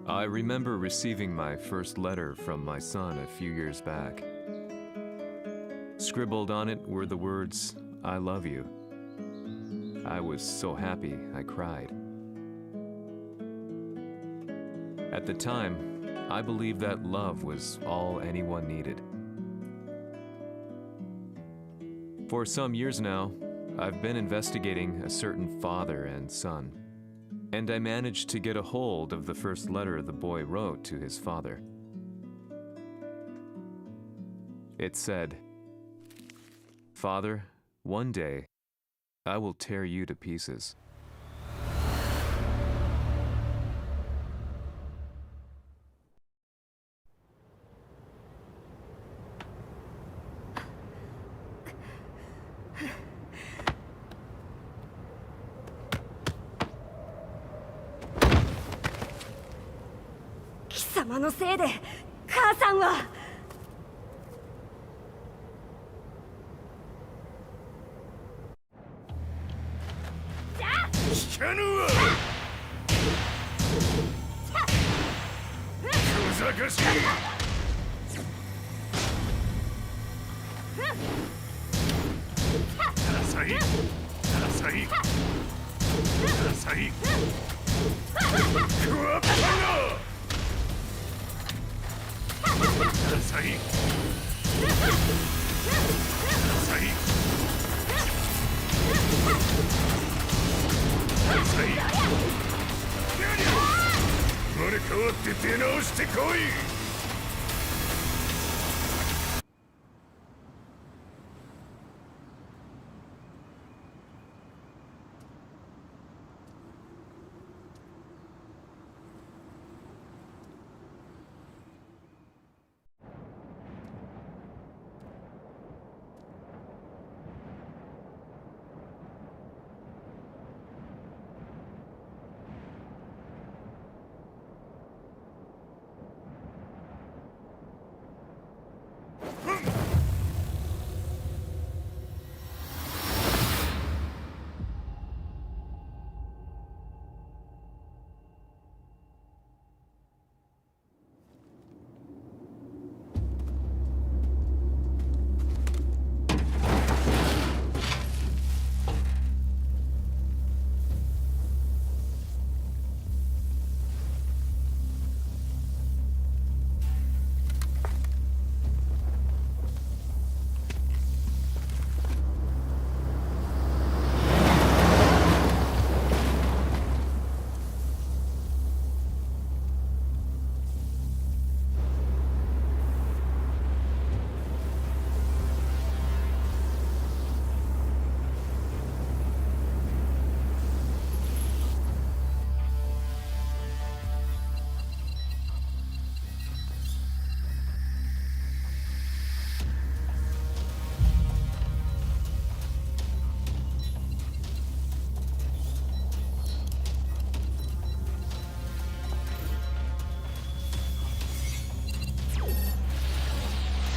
I remember receiving my first letter from my son a few years back. Scribbled on it were the words, "I love you." I was so happy I cried. At the time, I believed that love was all anyone needed. For some years now, I've been investigating a certain father and son, and I managed to get a hold of the first letter the boy wrote to his father. It said, "Father, one day, I will tear you to pieces." "貴様のせいで母さんは..." 聞かぬわ。小賢しい。ダサい。ダサい。ダサい。クワッパが。ダサい。ダサい。生まれ変わって出直してこい。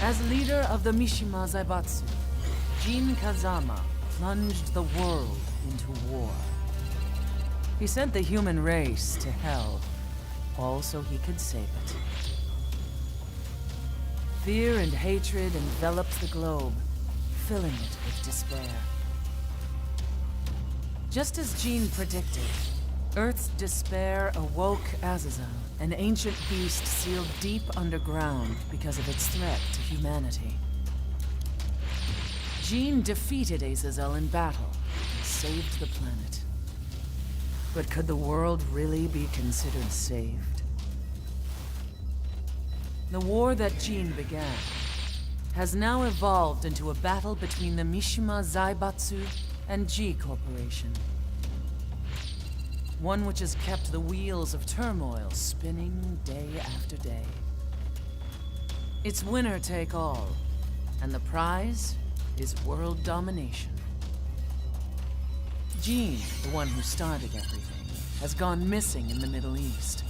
As leader of the Mishima Zaibatsu, Jin Kazama plunged the world into war. He sent the human race to hell, all so he could save it. Fear and hatred enveloped the globe, filling it with despair. Just as Jin predicted, Earth's despair awoke Azazel, an ancient beast sealed deep underground because of its threat to humanity. Jin defeated Azazel in battle and saved the planet. But could the world really be considered saved? The war that Jin began has now evolved into a battle between the Mishima Zaibatsu and G Corporation. One which has kept the wheels of turmoil spinning day after day. It's winner take all, and the prize is world domination. Jin, the one who started everything, has gone missing in the Middle East.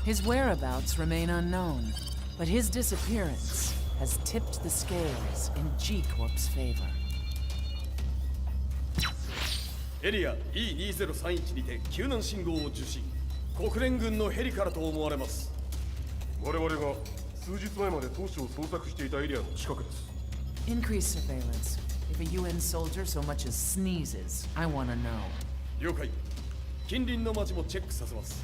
His whereabouts remain unknown, but his disappearance has tipped the scales in G Corp's favor. エリア E2031 にて救難信号を受信。国連軍のヘリからと思われます。我々が数日前まで当初を捜索していたエリアの近くです。 Increase surveillance. If a UN soldier so much as sneezes, I want to know. 了解。近隣の町もチェックさせます。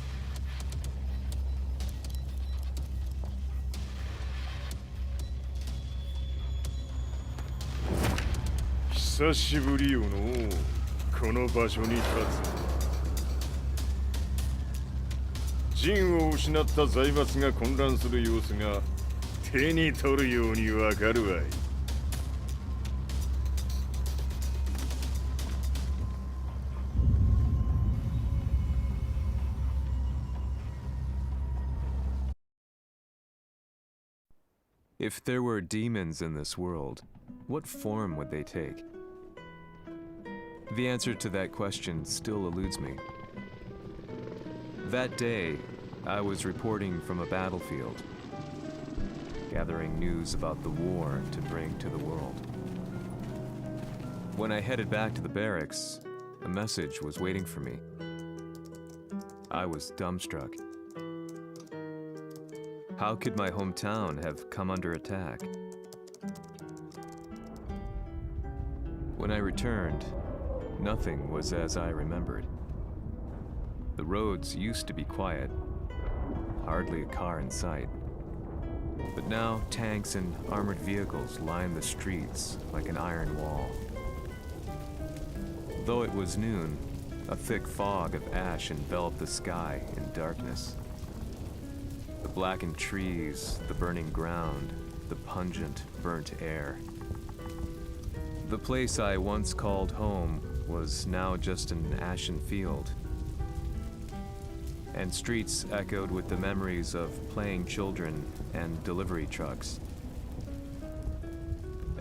久しぶりよのこの場所に立つ。陣を失った財閥が混乱する様子が手に取るようにわかるわい。If there were demons in this world, what form would they take? The answer to that question still eludes me. That day, I was reporting from a battlefield, gathering news about the war to bring to the world. When I headed back to the barracks, a message was waiting for me. I was dumbstruck. How could my hometown have come under attack? When I returned, nothing was as I remembered. The roads used to be quiet, hardly a car in sight. But now tanks and armored vehicles line the streets like an iron wall. Though it was noon, a thick fog of ash enveloped the sky in darkness. The blackened trees, the burning ground, the pungent, burnt air. The place I once called home was now just an ashen field. And streets echoed with the memories of playing children and delivery trucks.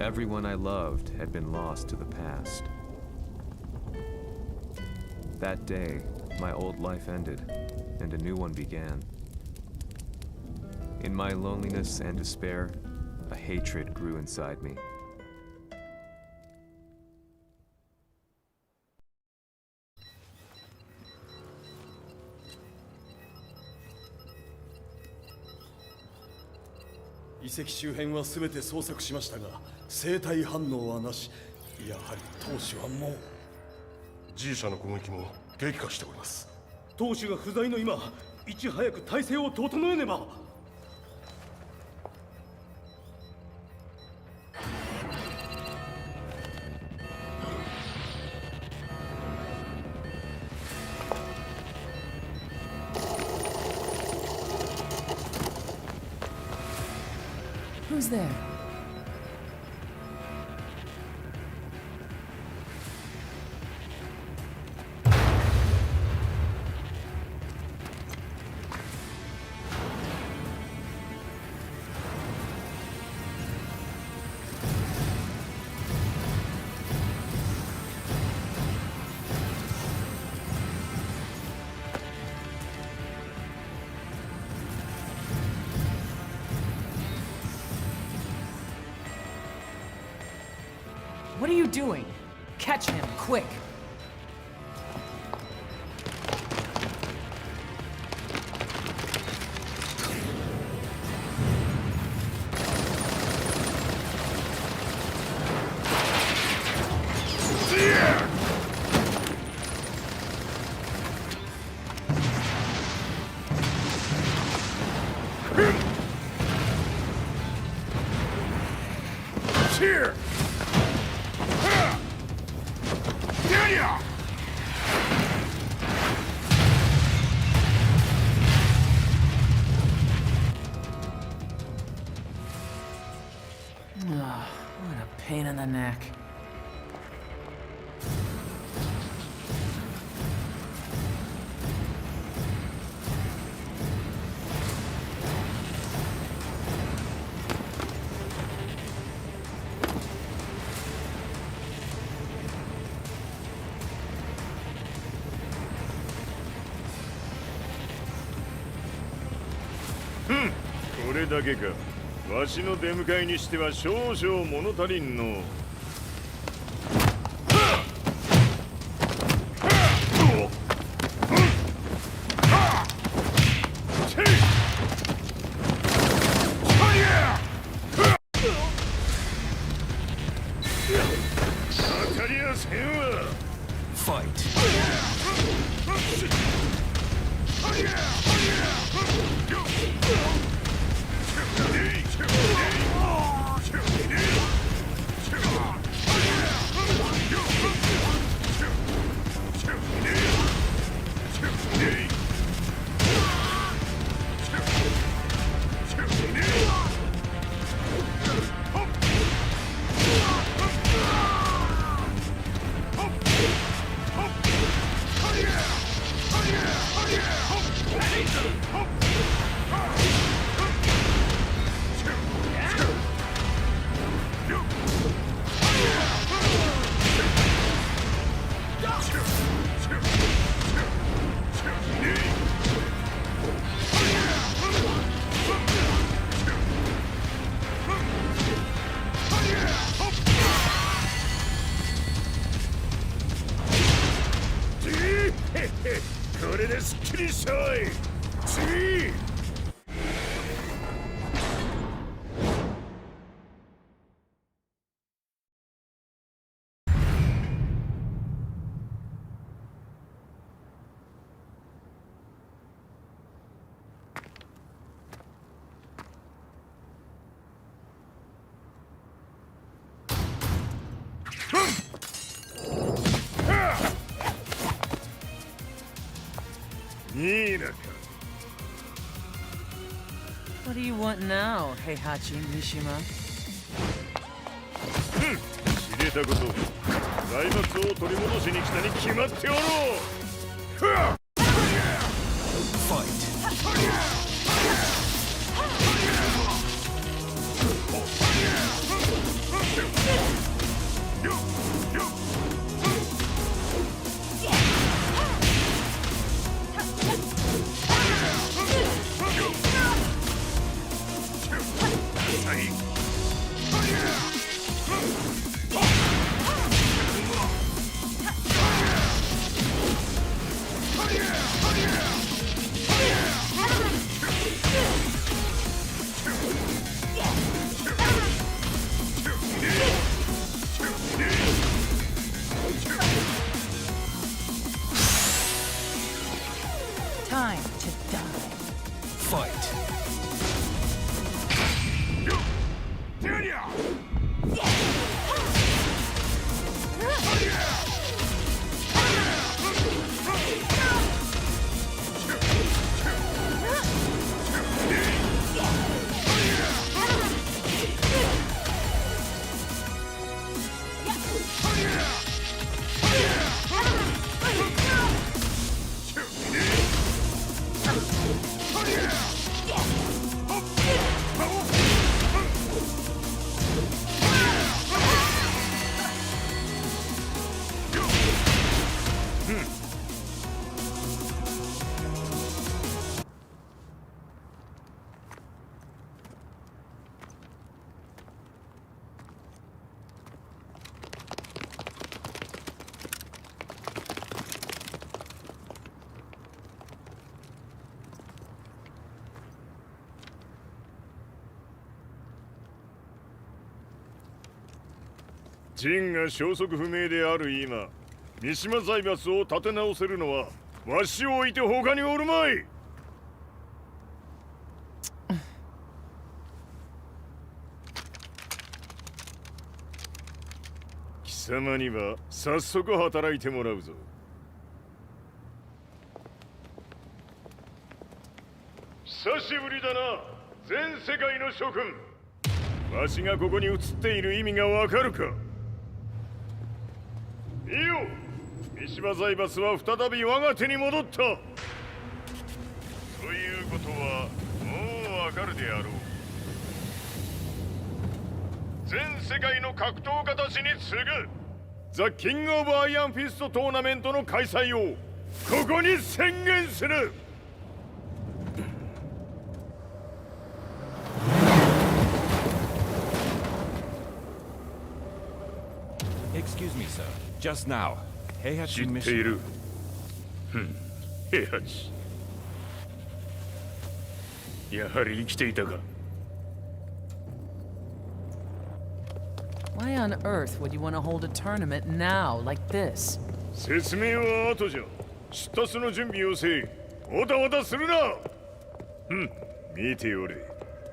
Everyone I loved had been lost to the past. That day, my old life ended, and a new one began. In my loneliness and despair, a hatred grew inside me.「遺跡周辺は全て捜索しましたが、生体反応はなし。やはり当主はもう。G 社の攻撃も激化しております。当主が不在の今、いち早く体制を整えねば。Who's there? What are you doing? Catch him, quick! Here! What a pain in the neck. Hmm. これだけか。わしの出迎えにしては少々物足りんの。ニーナか。 What do you want now, Heihachi Mishima? 知れたこと財閥を取り戻しに来たに決まっておろう。 Fight! Time to die. Fight!ジンが消息不明である今、三島財閥を立て直せるのはわしを置いて他におるまい。貴様には早速働いてもらうぞ。久しぶりだな、全世界の諸君。わしがここに映っている意味がわかるか。いいよ、三島財閥は再び我が手に戻った。ということはもうわかるであろう。全世界の格闘家たちに次ぐザ・キング・オブ・アイアンフィストトーナメントの開催をここに宣言する。 Excuse me, sir. Just now, Heihachi 知ってい Mishima. る。平八。やはり生きていたか。 Why on earth would you want to hold a tournament now, like this? 説明は後じゃ。出立の準備をせい。おたわたするな。見ておれ。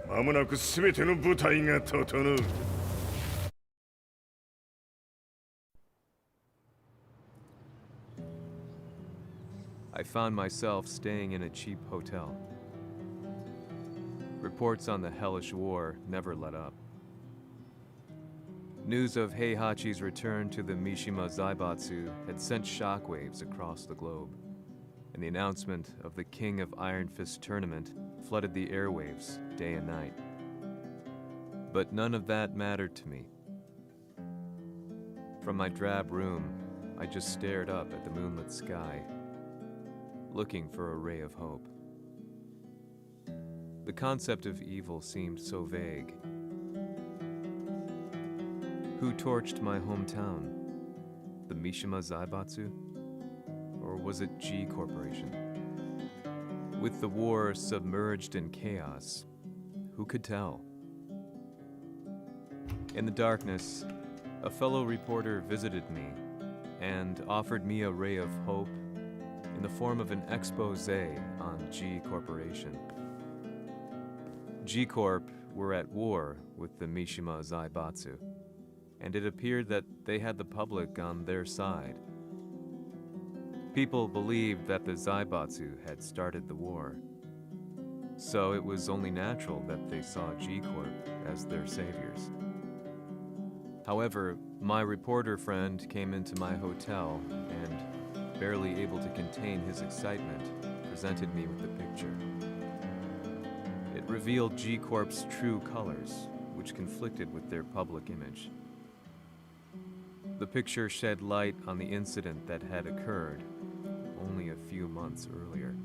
間もなく全ての部隊が整う。 I found myself staying in a cheap hotel. Reports on the hellish war never let up. News of Heihachi's return to the Mishima Zaibatsu had sent shockwaves across the globe, and the announcement of the King of Iron Fist tournament flooded the airwaves day and night. But none of that mattered to me. From my drab room, I just stared up at the moonlit sky, looking for a ray of hope. The concept of evil seemed so vague. Who torched my hometown? The Mishima Zaibatsu? Or was it G Corporation? With the war submerged in chaos, who could tell? In the darkness, a fellow reporter visited me and offered me a ray of hope in the form of an expose on G Corporation. G Corp were at war with the Mishima Zaibatsu. and it appeared that they had the public on their side. People believed that the Zaibatsu had started the war, so it was only natural that they saw G-Corp as their saviors. However, my reporter friend came into my hotel and, barely able to contain his excitement, presented me with the picture. It revealed G-Corp's true colors, which conflicted with their public image. The picture shed light on the incident that had occurred only a few months earlier.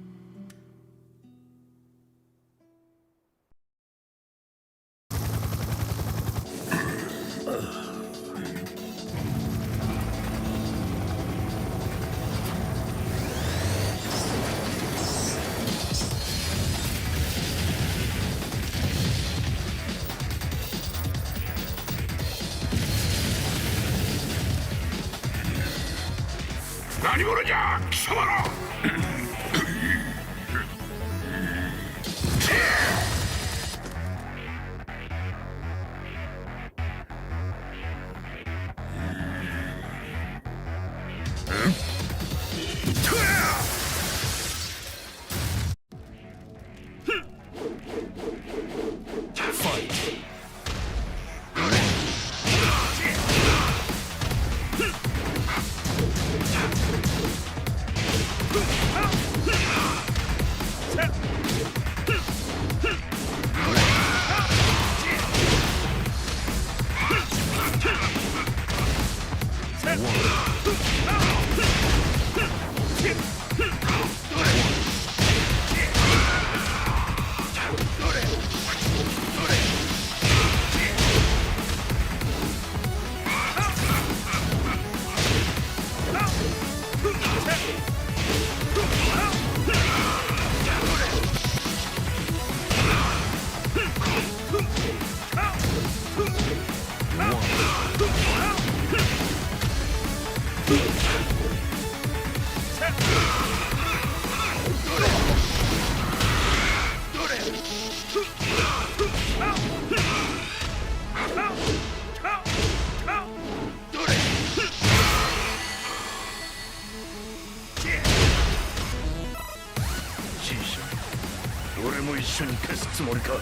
俺も一緒に消すつもりか。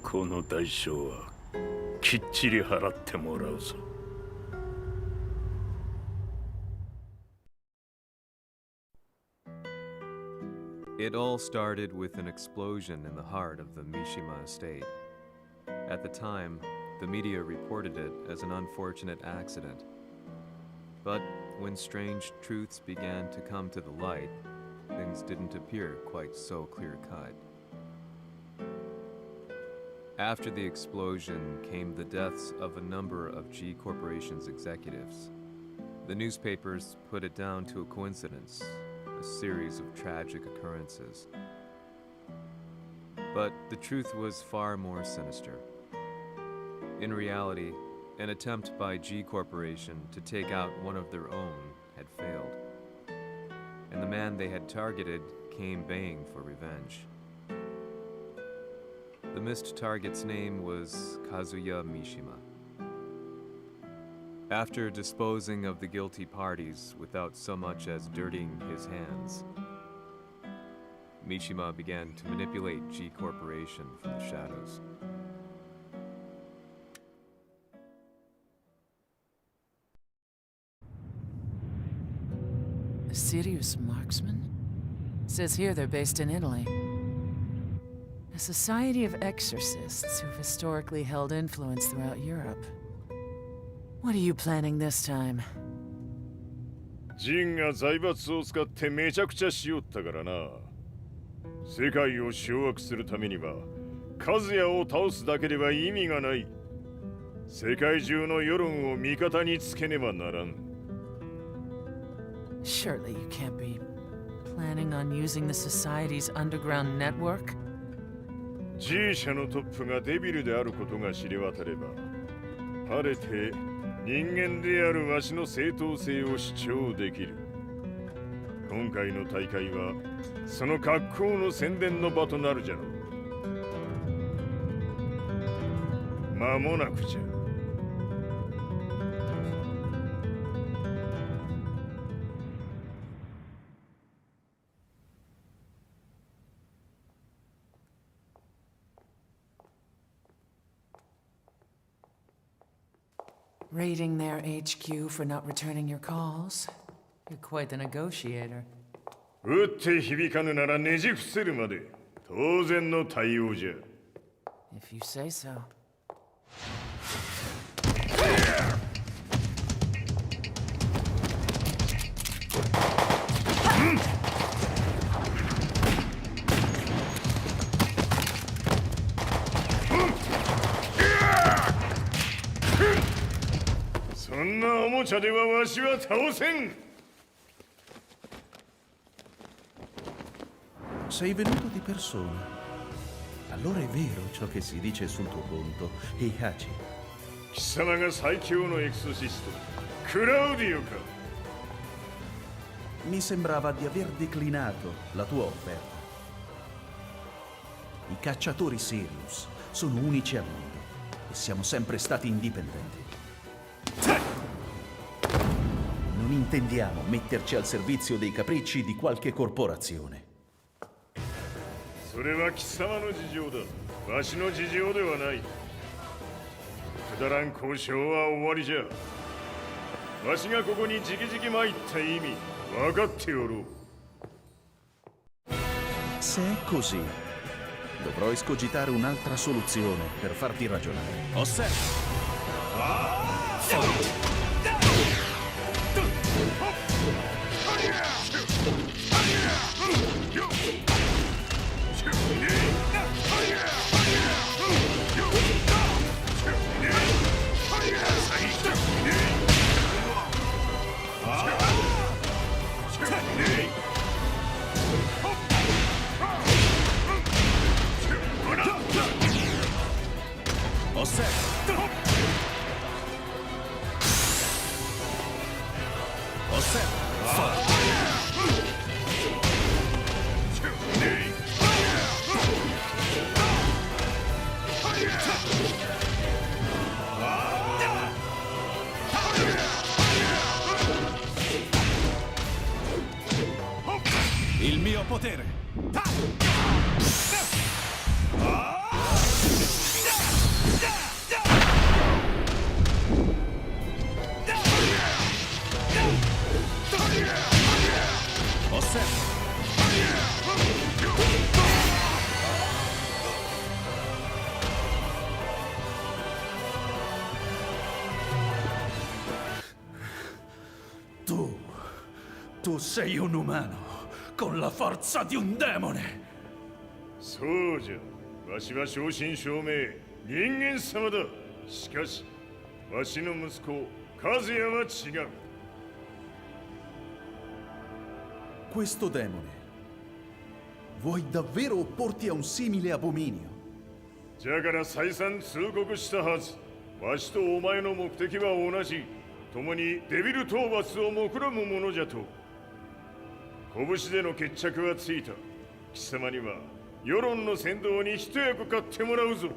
この代償はきっちり払ってもらうぞ。It all started with an explosion in the heart of the Mishima estate. At the time, the media reported it as an unfortunate accident. But when strange truths began to come to the light, things didn't appear quite so clear-cut. After the explosion came the deaths of a number of G Corporation's executives. The newspapers put it down to a coincidence, a series of tragic occurrences. But the truth was far more sinister. In reality, an attempt by G Corporation to take out one of their own had failed, and the man they had targeted came baying for revenge. The missed target's name was Kazuya Mishima. After disposing of the guilty parties without so much as dirtying his hands, Mishima began to manipulate G Corporation from the shadows. A serious marksman? Says here they're based in Italy. A society of exorcists who've historically held influence throughout Europe. What are you planning this time? ジンが財閥を使ってめちゃくちゃしよったからな。世界を掌握するためには、カズヤを倒すだけでは意味がない。世界中の世論を味方につけねばならん。Surely you can't be planning on using the society's underground network? G 社のトップがデビルであることが知れ渡れば、晴れて人間であるわしの正当性を主張できる。今回の大会はその格好の宣伝の場となるじゃろう。間もなくじゃ。Raiding their HQ for not returning your calls? You're quite the negotiator. 撃って響かぬならねじ伏せるまで当然の対応じゃ。If you say so. そんなおもちゃではわしは倒せん。Sei venuto di persona. Allora è vero ciò che si dice sul tuo conto, Heihachi. 貴様が最強のエクソシスト、クラウディオか。Mi sembrava di aver declinato la tua offerta. I cacciatori Sirius sono unici al mondo e siamo sempre stati indipendenti. Non intendiamo metterci al servizio dei capricci di qualche corporazione. それは貴様の事情だ。わしの事情ではない。くだらん交渉は終わりじゃ。わしがここに直々参った意味、分かっておろう。Se è così, dovrò escogitare un'altra soluzione per farti ragionare. Osserva! Il mio potere! Osserva! Tu Tu sei un umano, con la forza di un demone. そうじゃ。わしは正真正銘人間様だ。しかしわしの息子和也は違う。 Questo demone, vuoi davvero opporti a un simile abominio? じゃから再三通告したはず。わしとお前の目的は同じ。共にデビル討伐を目論むものじゃと。拳での決着はついた。貴様には世論の先導に一役買ってもらうぞ。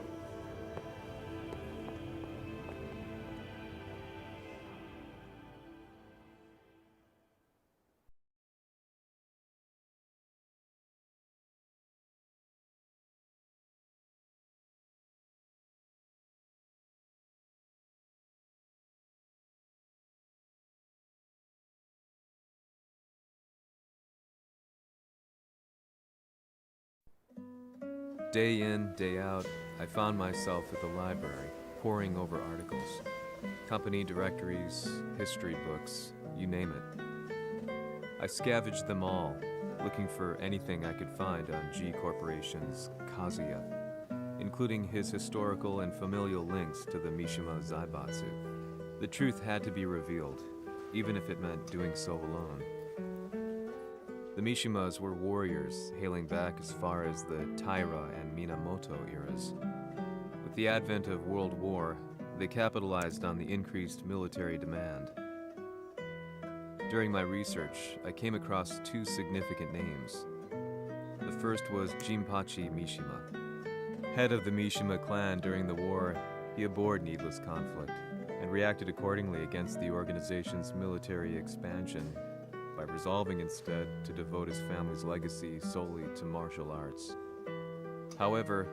Day in, day out, I found myself at the library, poring over articles. Company directories, history books, you name it. I scavenged them all, looking for anything I could find on G Corporation's Kazuya, including his historical and familial links to the Mishima Zaibatsu. The truth had to be revealed, even if it meant doing so alone. The Mishimas were warriors hailing back as far as the Taira and Minamoto eras. With the advent of World War, they capitalized on the increased military demand. During my research, I came across two significant names. The first was Jinpachi Mishima. Head of the Mishima clan during the war, he abhorred needless conflict and reacted accordingly against the organization's military expansion by resolving instead to devote his family's legacy solely to martial arts. However,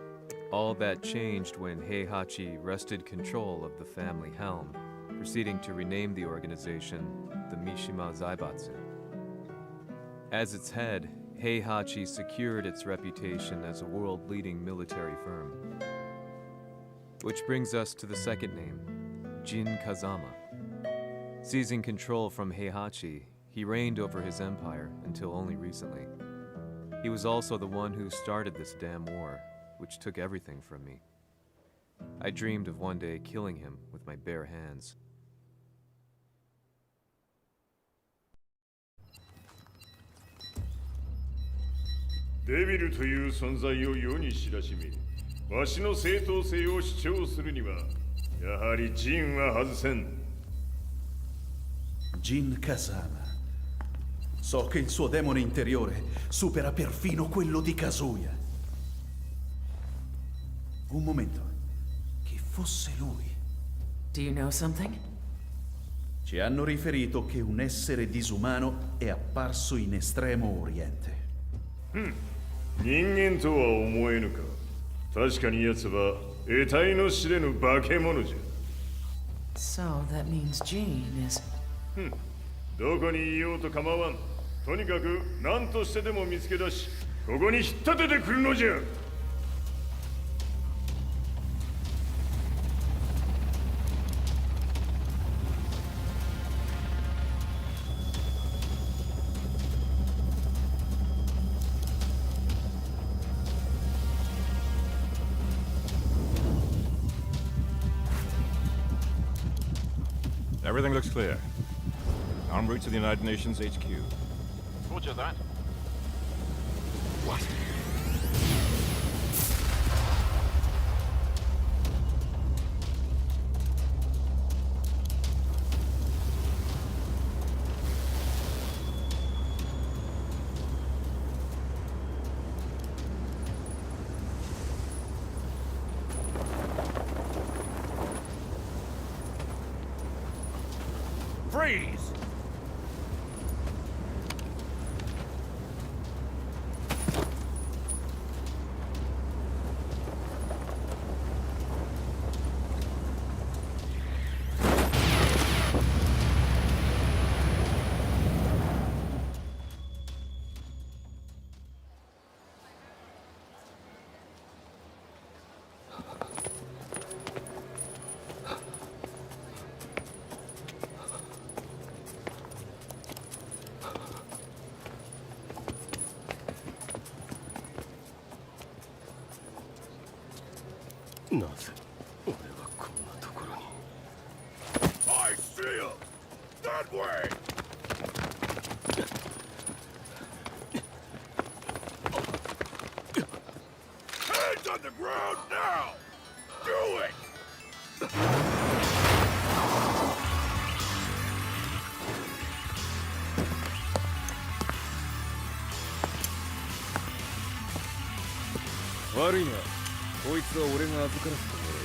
all that changed when Heihachi wrested control of the family helm, proceeding to rename the organization the Mishima Zaibatsu. As its head, Heihachi secured its reputation as a world-leading military firm. Which brings us to the second name, Jin Kazama. Seizing control from Heihachi, he reigned over his empire until only recently. He was also the one who started this damn war, which took everything from me. I dreamed of one day killing him with my bare hands. デビルという存在を世に知らしめ、わしの正当性を主張するには、やはりジンは外せん。 Jin Kazama. So che il suo demone interiore supera perfino quello di Kazuya. Un momento. Chi fosse lui? Do you know something? Ci hanno riferito che un essere disumano è apparso in Estremo Oriente. 人間とは思えぬか。確かに奴は得体の知れぬ化け物じゃ。 So that means Jean is... どこにいようと構わん。とにかく何としてでも見つけ出し、ここに引っ立ててくるのじゃ。 Everything looks clear. En route to the United Nations HQ. Roger that. What? Freeze! なぜ俺はこんなところに。 I see him! That way! Hands on the ground now! Do it! 悪いがこいつは俺が預からせてもらう。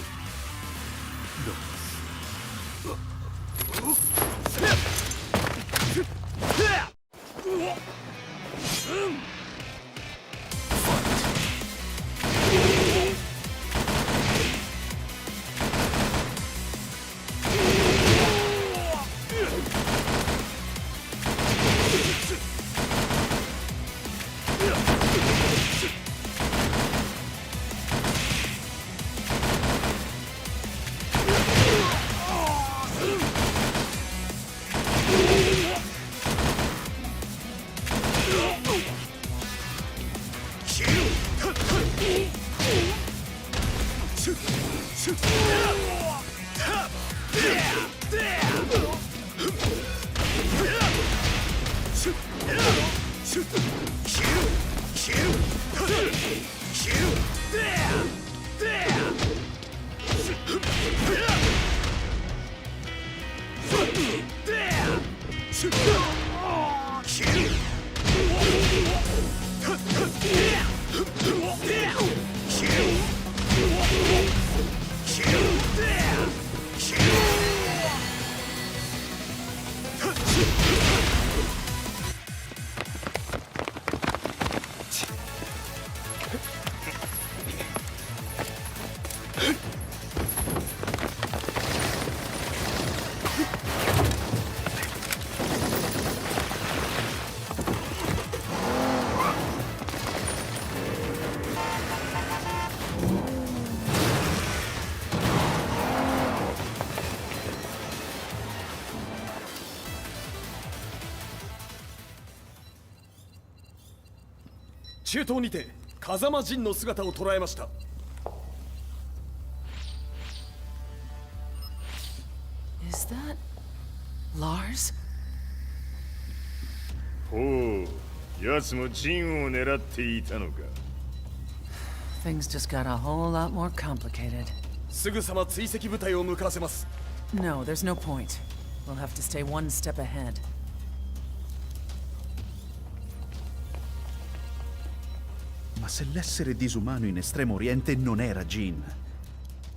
中東にて風間陣の姿を捉えました。 Is that Lars? ほう、奴も陣を狙っていたのか。 Things just got a whole lot more complicated. すぐさま追跡部隊を向かわせます。 No, there's no point. We'll have to stay one step ahead. Ma se l'essere disumano in Estremo Oriente non era Jin,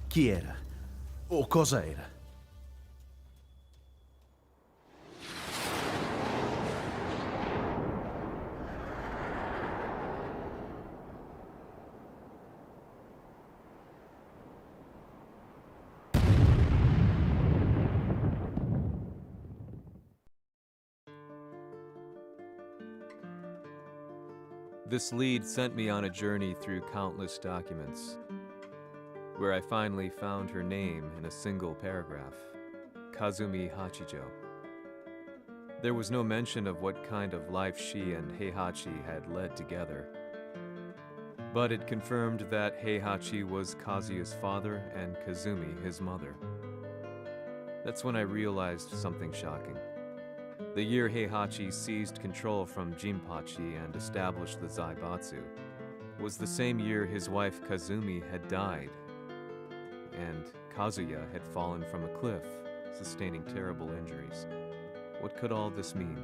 chi era? O cosa era? This lead sent me on a journey through countless documents, where I finally found her name in a single paragraph, Kazumi Hachijo. There was no mention of what kind of life she and Heihachi had led together, but it confirmed that Heihachi was Kazuya's father and Kazumi his mother. That's when I realized something shocking. The year Heihachi seized control from Jinpachi and established the Zaibatsu was the same year his wife Kazumi had died, and Kazuya had fallen from a cliff, sustaining terrible injuries. What could all this mean?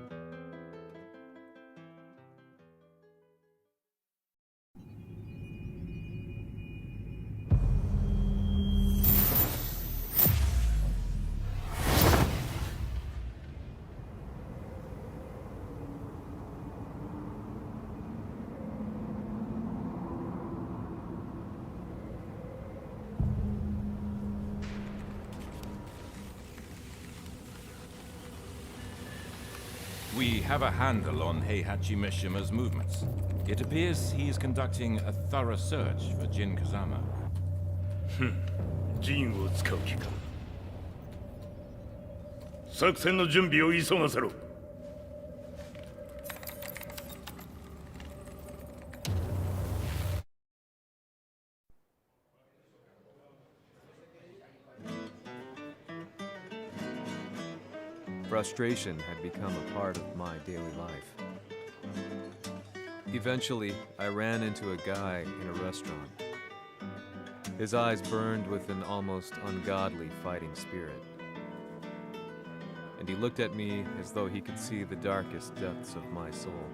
We have a handle on Heihachi Mishima's movements. It appears he is conducting a thorough search for Jin Kazama. 陣を使う気か。作戦の準備を急がせろ。Frustration had become a part of my daily life. Eventually, I ran into a guy in a restaurant. His eyes burned with an almost ungodly fighting spirit. And he looked at me as though he could see the darkest depths of my soul.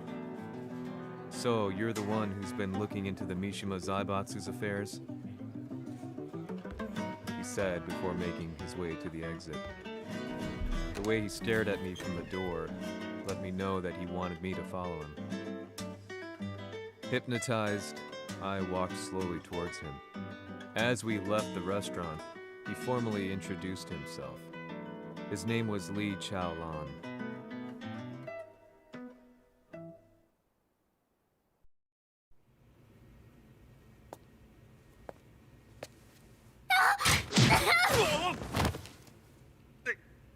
"So, you're the one who's been looking into the Mishima Zaibatsu's affairs?" he said before making his way to the exit. The way he stared at me from the door let me know that he wanted me to follow him. Hypnotized, I walked slowly towards him. As we left the restaurant, he formally introduced himself. His name was Li Chaolan.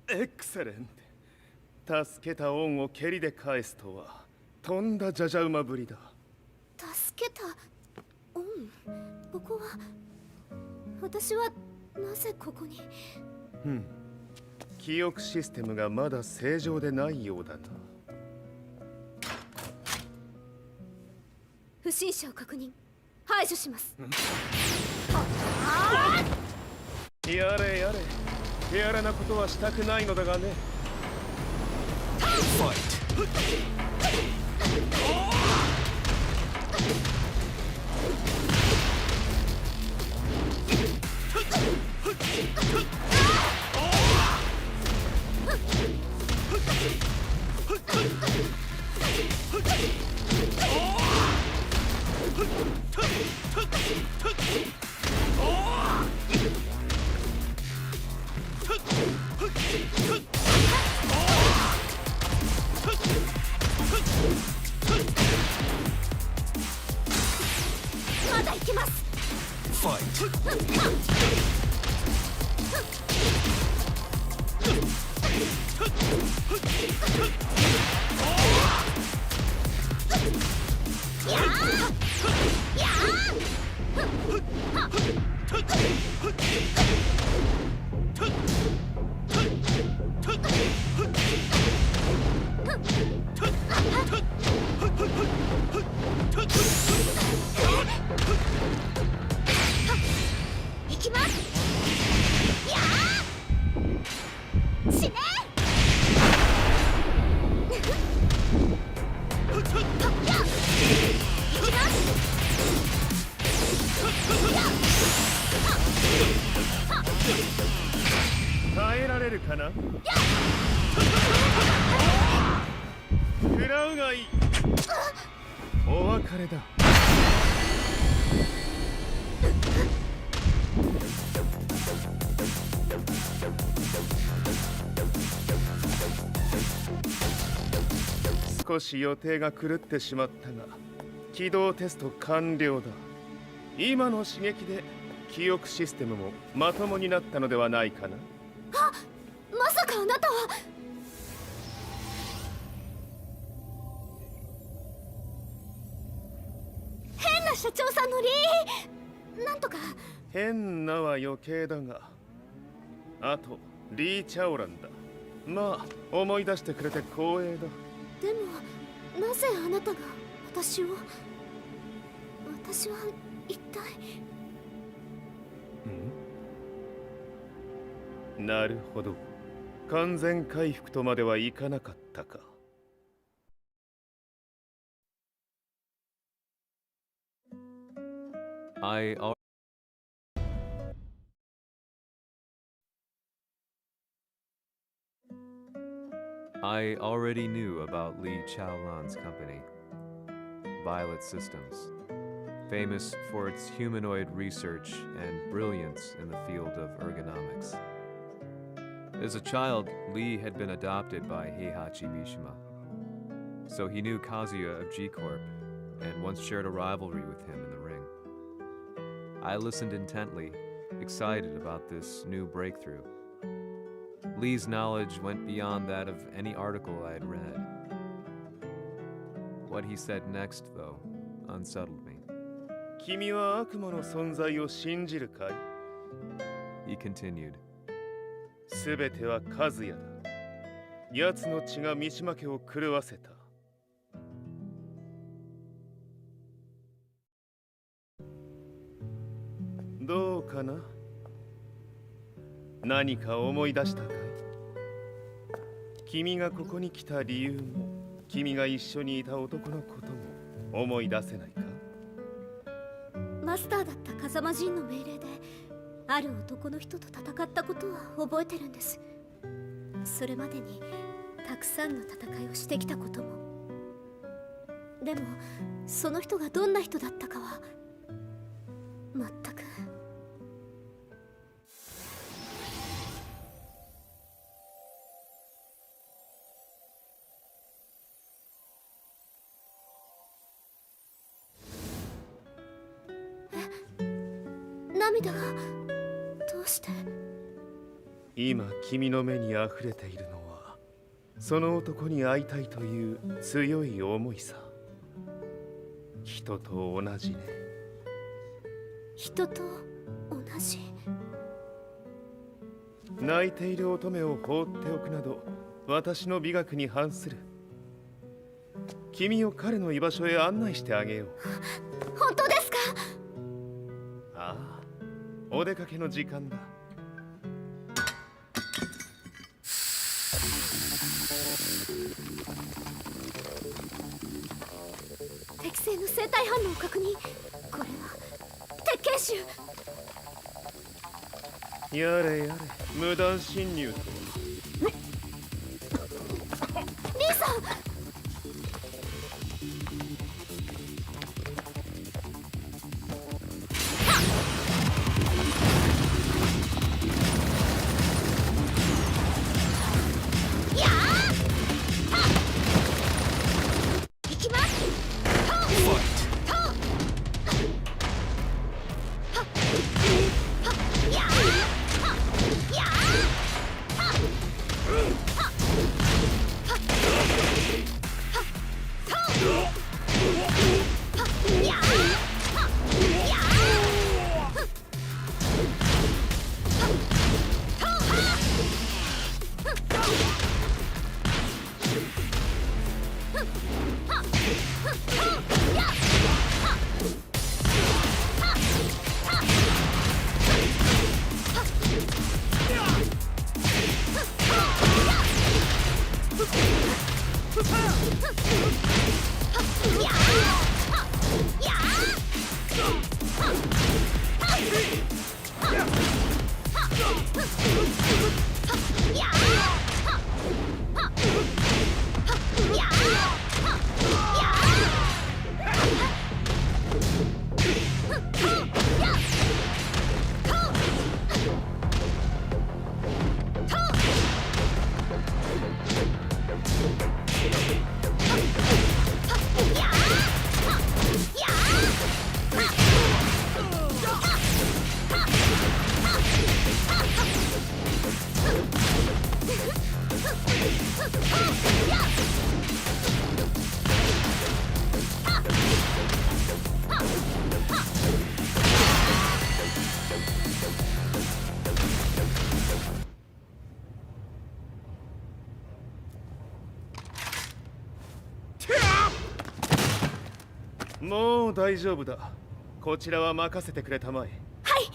Excellent. 助けた恩を蹴りで返すとはとんだじゃじゃ馬ぶりだ。助けた恩。ここは私はなぜここに。記憶システムがまだ正常でないようだな。不審者を確認。排除します。やれやれ。手荒なことはしたくないのだがね。まだ行けます。行きます。やあ。死ね。耐えられるかな。食らうがいい。お別れだ。少し予定が狂ってしまったが、起動テスト完了だ。今の刺激で記憶システムもまともになったのではないかな。あ、まさかあなたは。変な社長さんのなんとか。変なは余計だが、あとリー・チャオランだ。まあ思い出してくれて光栄だ。でもなぜあなたが私を。私は一体。なるほど。完全回復とまではいかなかったか。I already knew about Li Chaolan's company, Violet Systems, famous for its humanoid research and brilliance in the field of ergonomics. As a child, Li had been adopted by Heihachi Mishima, so he knew Kazuya of G-Corp and once shared a rivalry with him in the ring. I listened intently, excited about this new breakthrough. Lee's knowledge went beyond that of any article I had read. What he said next, though, unsettled me. 君は悪魔の存在を信じるかい? He continued. すべては和也だ。奴の血が三島家を狂わせた。どうかな？何か思い出したかい？君がここに来た理由も、君が一緒にいた男のことも思い出せないか？マスターだった風間陣の命令である男の人と戦ったことは覚えてるんです。それまでにたくさんの戦いをしてきたことも。でもその人がどんな人だったかは全く。涙がどうして？今君の目にあふれているのはその男に会いたいという強い思いさ。人と同じね。人と同じ？泣いている乙女を放っておくなど私の美学に反する。君を彼の居場所へ案内してあげよう。本当ですか？ああ、お出かけの時間だ。適正の生体反応を確認。これは鉄拳臭。やれやれ、無断侵入とは。リーさん！もう大丈夫だ。こちらは任せてくれたまえ。はい。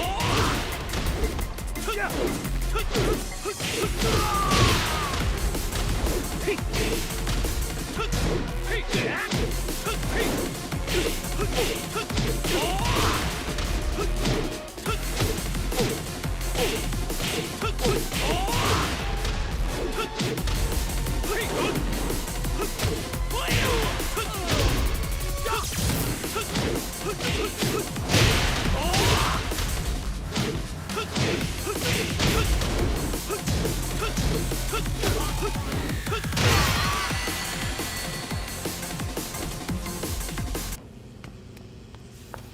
Oh!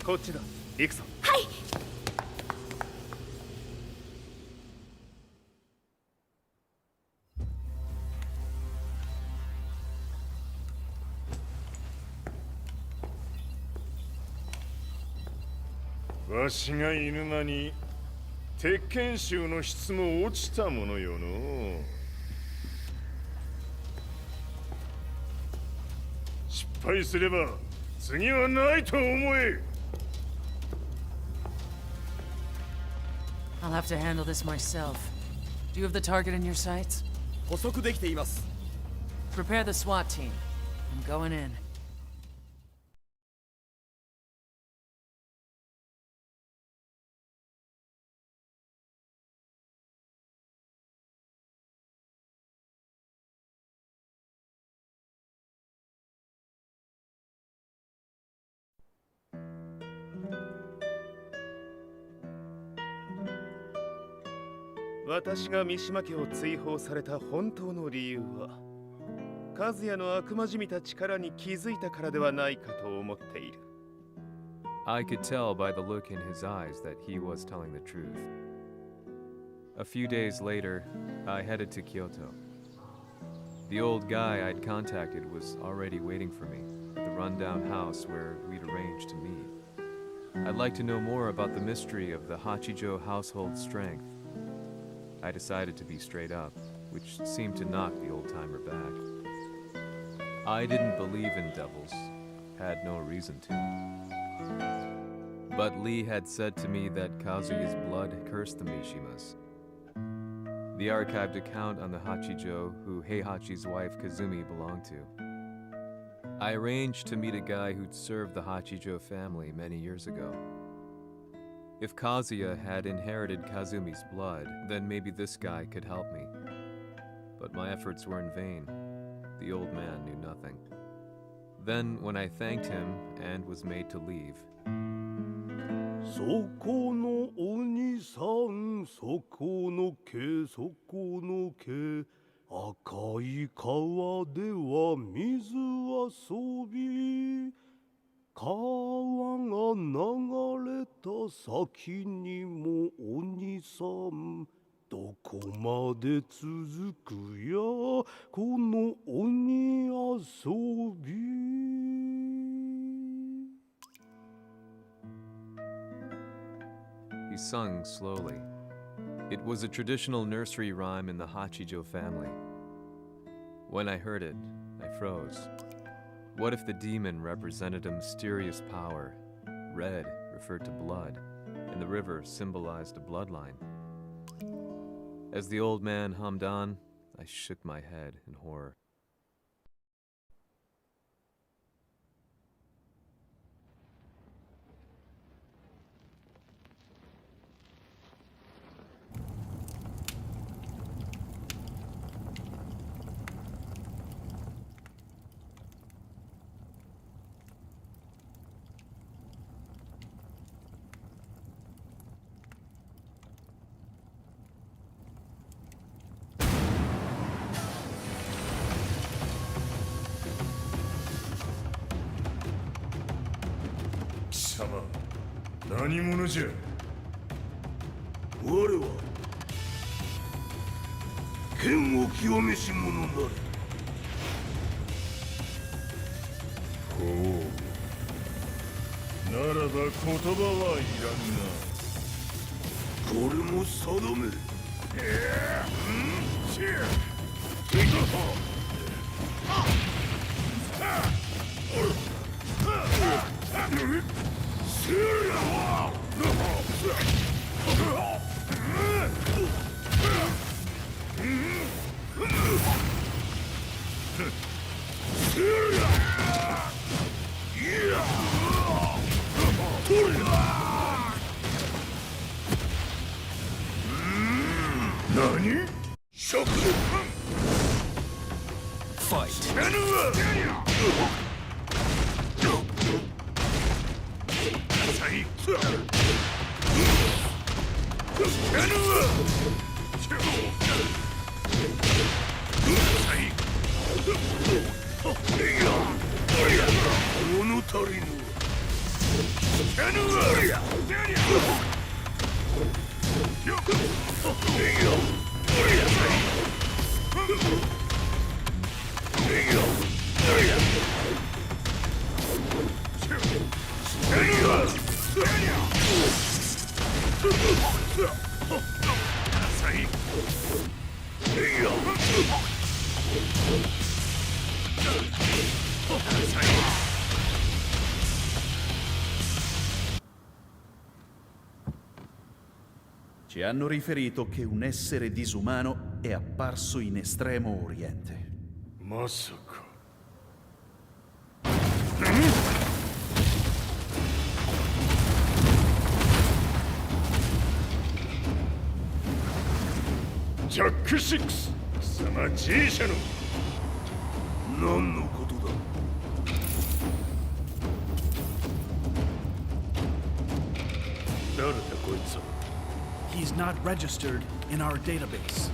こっちだ。行くぞ。はい。わしが犬間に鉄拳衆の質も落ちたものよの。失敗すれば次はないと思え。I'll have to handle this myself. Do you have the target in your sights? 捕捉できています。 Prepare the SWAT team. I'm going in. 私が三島家を追放された本当の理由は、和也の悪魔じみた力に気づいたからではないかと思っている。I could tell by the look in his eyes that he was telling the truth. A few days later, I headed to Kyoto. The old guy I'd contacted was already waiting for me at the rundown house where we'd arranged to meet. I'd like to know more about the mystery of the Hachijo household strength. I decided to be straight up, which seemed to knock the old-timer back. I didn't believe in devils, had no reason to. But Lee had said to me that Kazuya's blood cursed the Mishimas. The archived account on the Hachijo who Heihachi's wife Kazumi belonged to. I arranged to meet a guy who'd served the Hachijo family many years ago. If Kazuya had inherited Kazumi's blood, then maybe this guy could help me. But my efforts were in vain. The old man knew nothing. Then, when I thanked him and was made to leave, そこのお兄さん、そこの毛、そこの毛、赤い川では水遊び、川が流れた先にもお兄さん、どこまで続くやこの鬼遊び。he sung slowly. It was a traditional nursery rhyme in the Hachijo family. When I heard it, I froze. What if the demon represented a mysterious power? Red referred to blood, and the river symbolized a bloodline. As the old man hummed on, I shook my head in horror.貴様、何者じゃ。我は剣を極めし者なり。ほう。ならば言葉はいらんな。これも定め。何？食 Fight! 物足りぬ。Ci hanno riferito che un essere disumano è apparso in Estremo Oriente. まさか。ジャック6、貴様 G 社の何のことだ。誰だこいつは。 He's not registered in our database.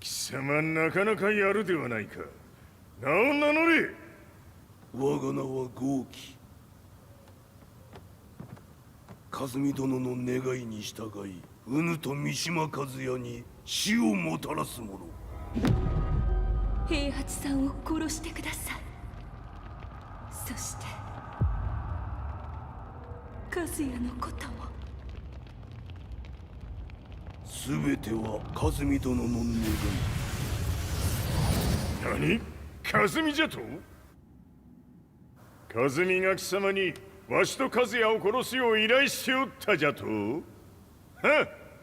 貴様なかなかやるではないか。名を名乗れ。我が名は豪輝。和美殿の願いに従い、うぬと三島和也に死をもたらす者。平八さんを殺してください。そして和也のことも。すべては和美殿の願い。何？和美じゃと？和美が貴様にわしと和也を殺すよう依頼しておったじゃと？はっ、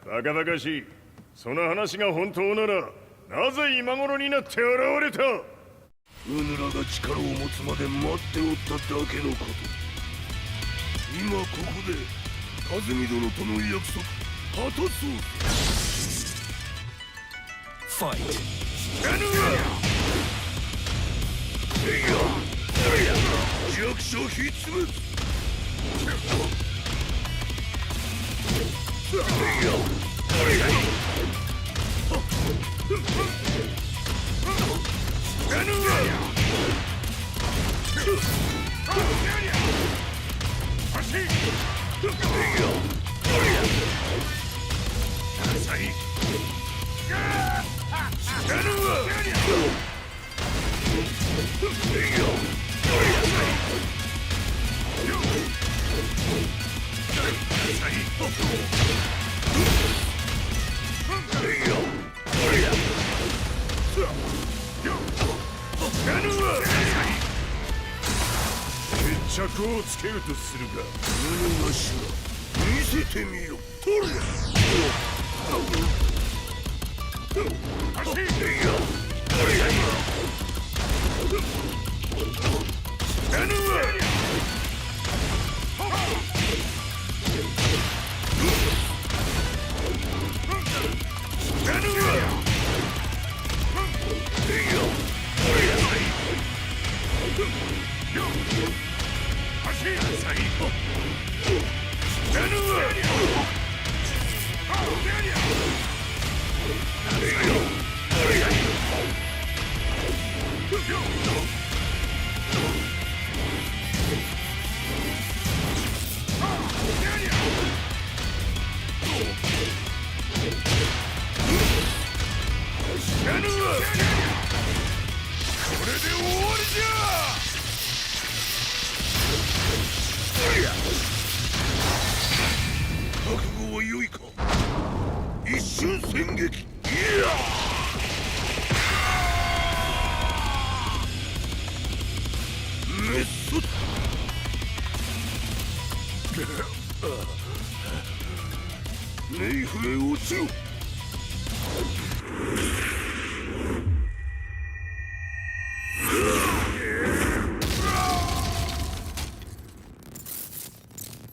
バカバカしい。その話が本当ならなぜ今頃になって現れた？うぬらが力を持つまで待っておっただけのこと。今ここで和美殿との約束果たそう。 Fight! 弱者必滅。Hey! こをつけるとするか。何がしら見せてみよ。取れ。走れ。死なぬわ。覚悟は良いか。一瞬戦撃。メッソ。ネイフへ落ちろ。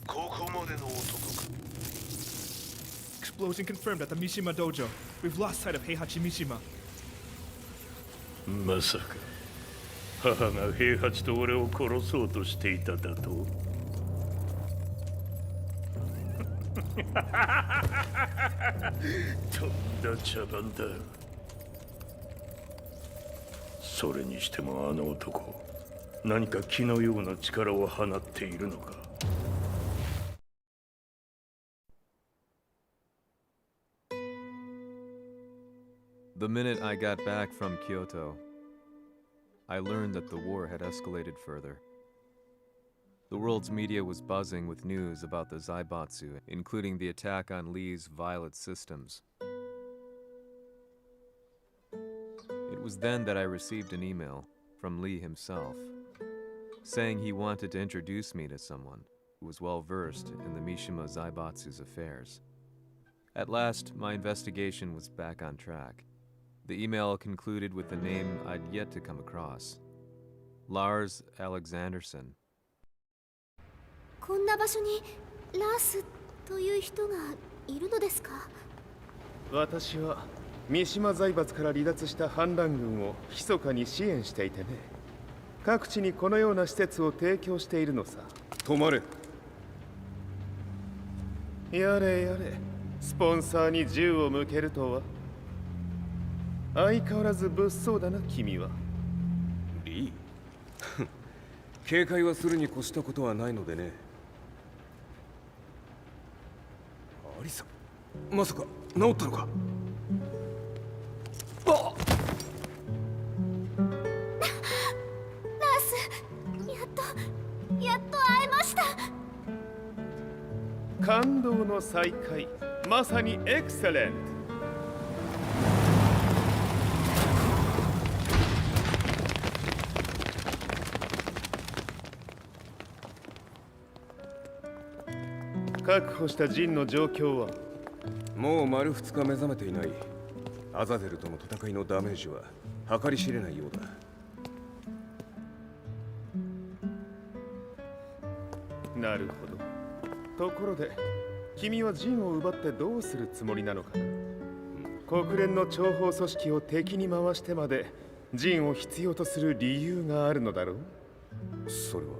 ここまでの男か。Explosion confirmed at the Mishima dojo. We've lost sight of Heihachi Mishima. まさか母が平八と俺を殺そうとしていただと。とんだ茶番だ。それにしてもあの男、何か気のような力を放っているのか。The minute I got back from Kyoto, I learned that the war had escalated further. The world's media was buzzing with news about the Zaibatsu, including the attack on Lee's Violet systems. It was then that I received an email from Lee himself, saying he wanted to introduce me to someone who was well versed in the Mishima Zaibatsu's affairs. At last, my investigation was back on track. The email concluded with a name I'd yet to come across. Lars Alexanderson. こんな場所にラースという人がいるのですか？私は三島財閥から離脱した反乱軍を密かに支援していてね。各地にこのような施設を提供しているのさ。止まれ。やれやれ、スポンサーに銃を向けるとは。相変わらず物騒だな、君は。リー警戒はするに越したことはないのでね。アリサ、まさか治ったのか。あっラース、やっと会えました。感動の再会、まさにエクセレント。確保したジンの状況は？もう丸2日目覚めていない。アザゼルとの戦いのダメージは計り知れないようだ。なるほど。ところで、君はジンを奪ってどうするつもりなのかな？国連の諜報組織を敵に回してまでジンを必要とする理由があるのだろう？それは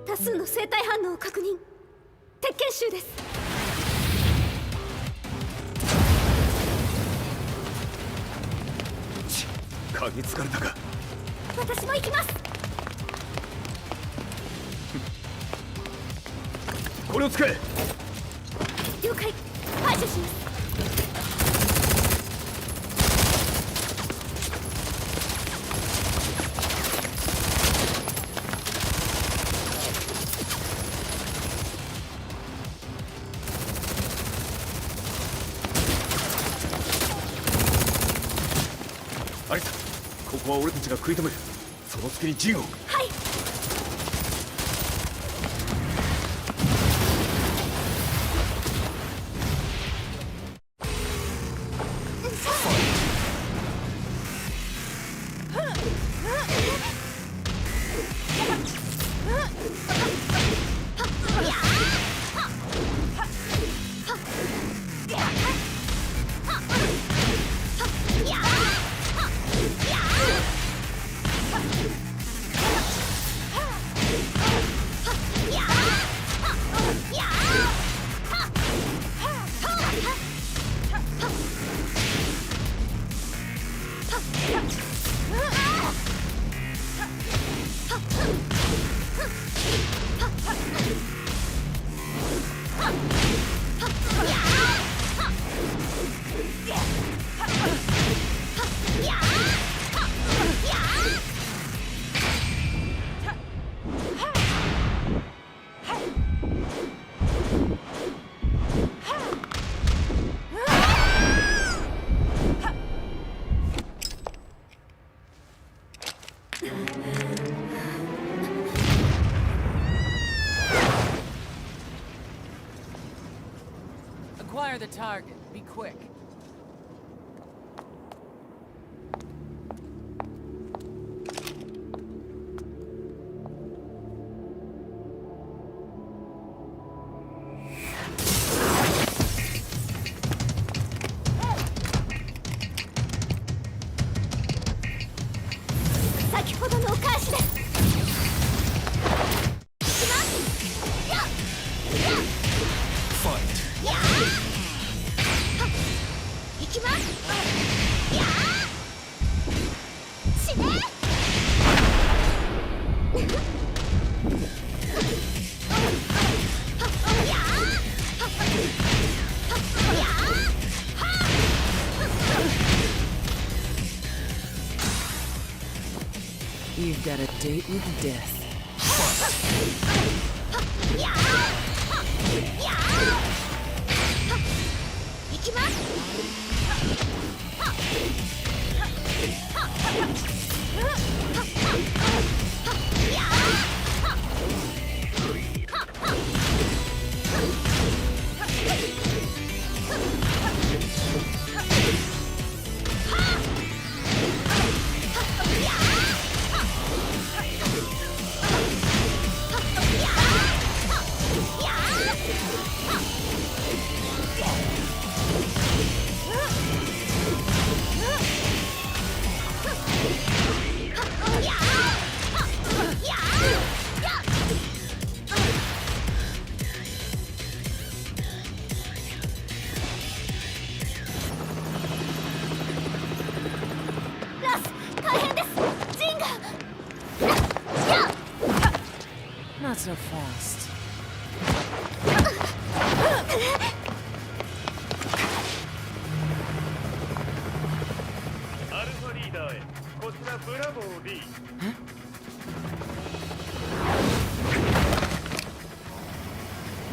多数の生体反応を確認。鉄拳衆です。嗅ぎつかれたか。私も行きます。これを使え。了解。排除します。アリサ、ここは俺たちが食い止める。その隙にジンを。はい。fire the target. Be quick. You've got a date with death. Not so fast. アルファリーダーへ。こちらブラボー D。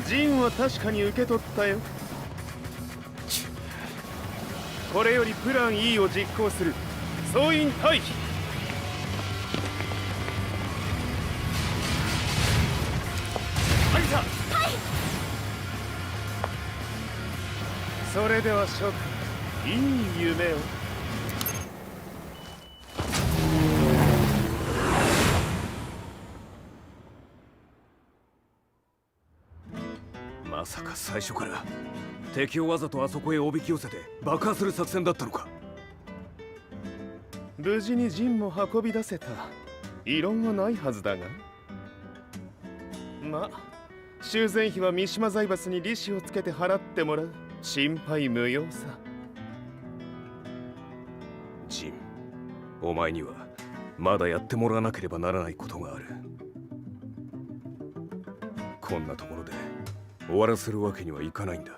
ジンは確かに受け取ったよ。これよりプラン E を実行する。総員退避。それでは諸君、いい夢を。まさか最初から敵をわざとあそこへおびき寄せて爆破する作戦だったのか。無事に陣も運び出せた。異論はないはずだが。まあ修繕費は三島財閥に利子をつけて払ってもらう。心配無用さ。ジン、お前にはまだやってもらわなければならないことがある。こんなところで終わらせるわけにはいかないんだ。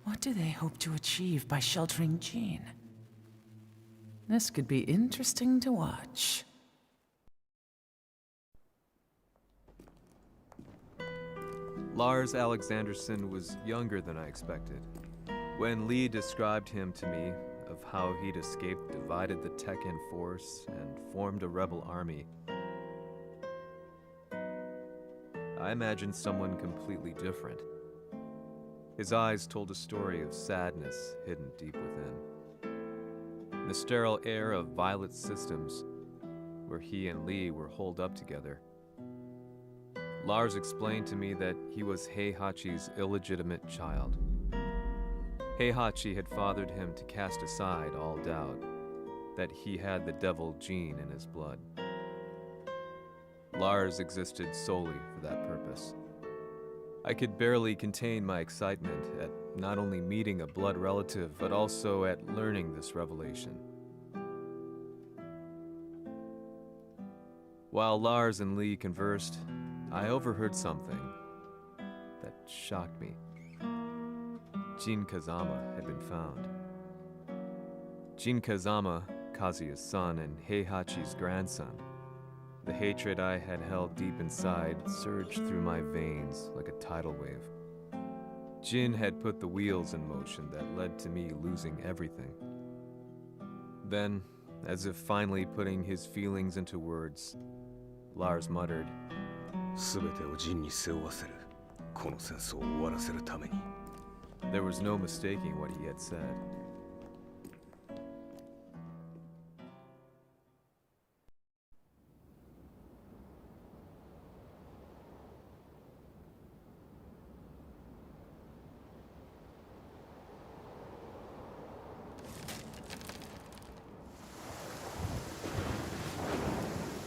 What do they hope to achieve by sheltering Jean? This could be interesting to watch. Lars Alexanderson was younger than I expected. When Lee described him to me, of how he'd escaped, divided the TEKKEN force, and formed a rebel army, I imagined someone completely different. His eyes told a story of sadness hidden deep within. In the sterile air of Violet Systems, where he and Lee were holed up together, Lars explained to me that he was Heihachi's illegitimate child. Heihachi had fathered him to cast aside all doubt that he had the devil gene in his blood. Lars existed solely for that purpose. I could barely contain my excitement at not only meeting a blood relative, but also at learning this revelation. While Lars and Lee conversed, I overheard something that shocked me. Jin Kazama had been found. Jin Kazama, Kazuya's son and Heihachi's grandson. The hatred I had held deep inside surged through my veins like a tidal wave. Jin had put the wheels in motion that led to me losing everything. Then, as if finally putting his feelings into words, Lars muttered. 全てをジンに背負わせる。この戦争を終わらせるために。There was no mistaking what he had said.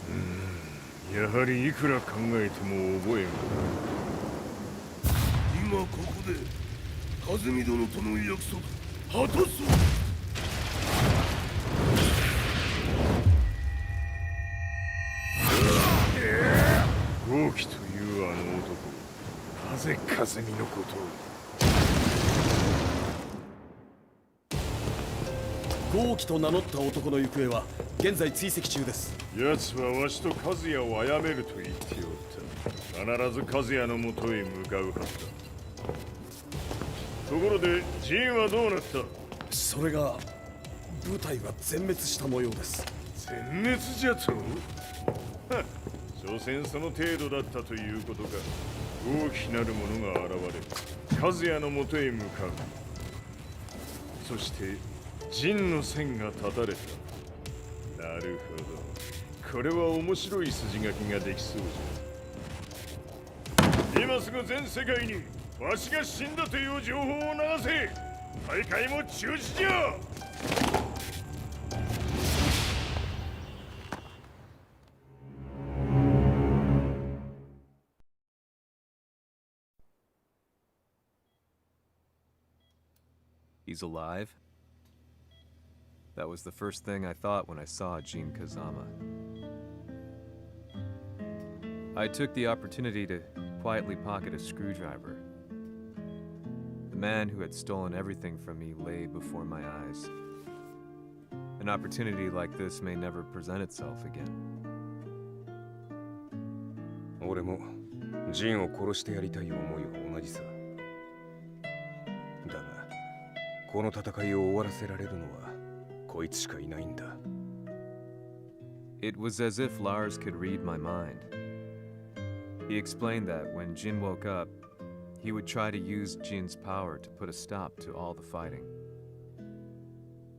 Hmm, やはりいくら考えても覚えん。今ここで和美殿との約束果たそう。豪気というあの男、なぜ風見のことを。豪気と名乗った男の行方は現在追跡中です。奴はわしと和也を殺めると言っておった。必ず和也のもとへ向かうはずだ。ところでジンはどうなった？それが部隊は全滅した模様です。全滅じゃと？はっ、所詮その程度だったということか。大きなるものが現れ、和也のもとへ向かう。そしてジンの線が断たれた。なるほど、これは面白い筋書きができそうじゃ。今すぐ全世界にわしが死んだという情報を流せ。大会も中止じゃ。He's alive? That was the first thing I thought when I saw Jin Kazama. I took the opportunity to quietly pocket a screwdriver. The man who had stolen everything from me lay before my eyes. An opportunity like this may never present itself again. 俺もジンを殺してやりたい思いは同じさ。だが、この戦いを終わらせられるのはこいつしかいないんだ。It was as if Lars could read my mind. He explained that when Jin woke up, he would try to use Jin's power to put a stop to all the fighting.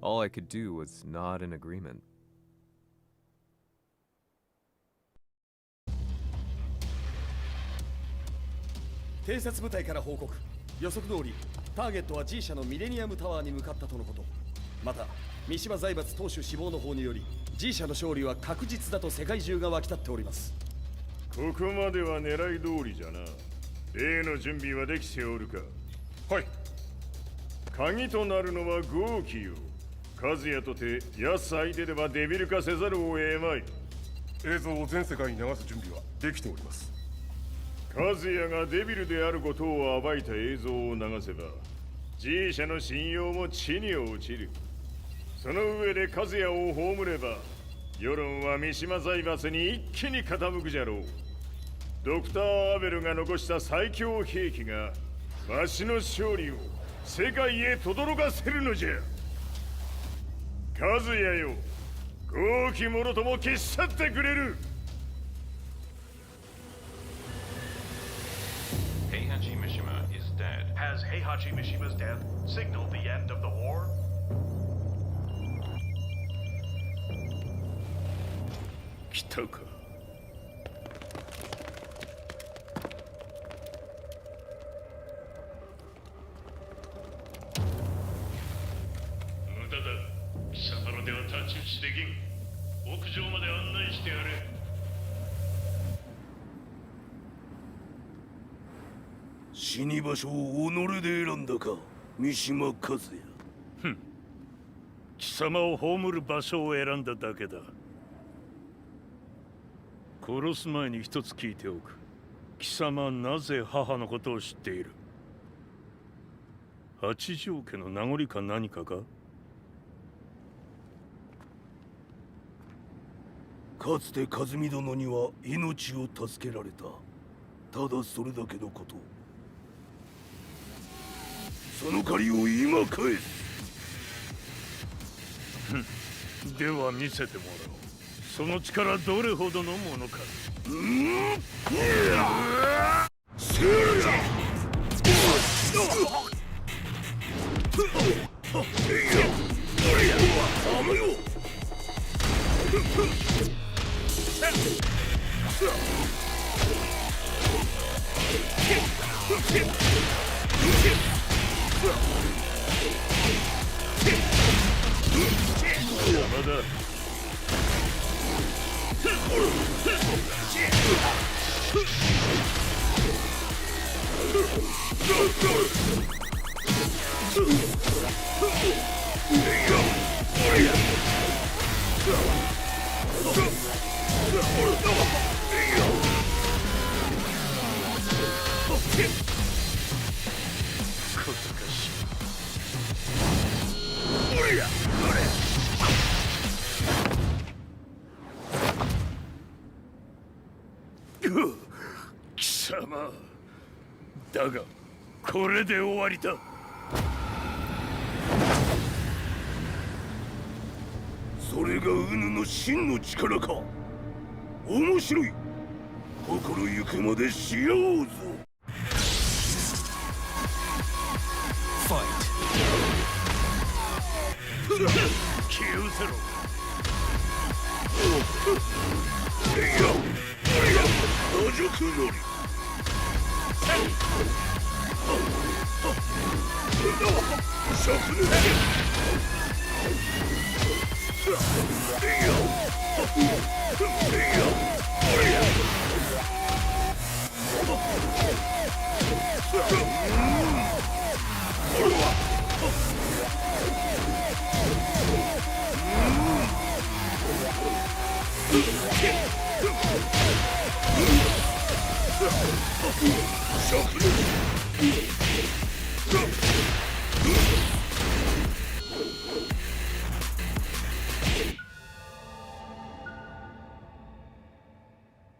All I could do was nod in agreement. 偵察部隊から報告。予測通りターゲットは G 社のミレニアムタワーに向かったとのこと。また三島財閥当主死亡の方により G 社の勝利は確実だと世界中が沸き立っております。ここまでは狙い通りじゃな。例の準備はできておるか？はい。鍵となるのは豪気よ。和也とて奴相手ではデビル化せざるを得まい。映像を全世界に流す準備はできております。和也がデビルであることを暴いた映像を流せば G 社の信用も地に落ちる。その上で和也を葬れば世論は三島財閥に一気に傾くじゃろう。ドクター・アベルが残した最強兵器がわしの勝利を世界へ轟かせるのじゃ。和也よ、豪気者とも消し去ってくれる。Heihachi Mishima is dead. Has Heihachi Mishima's death signaled the end of the war? 来たか。無駄だ。貴様のでは太刀打ちできん。屋上まで案内してやれ。死に場所を己で選んだか、三島和也。貴様を葬る場所を選んだだけだ。殺す前に一つ聞いておく。貴様はなぜ母のことを知っている？八条家の名残か何かか？かつて和美殿には命を助けられた。ただそれだけのこと。その借りを今返す。では見せてもらおう。その力どれほどのものか。邪魔だ。貴様だがこれで終わりだ。それがウヌの真の力か。面白い。心ゆくまでしようぞ。気を失せろ。魔族のり。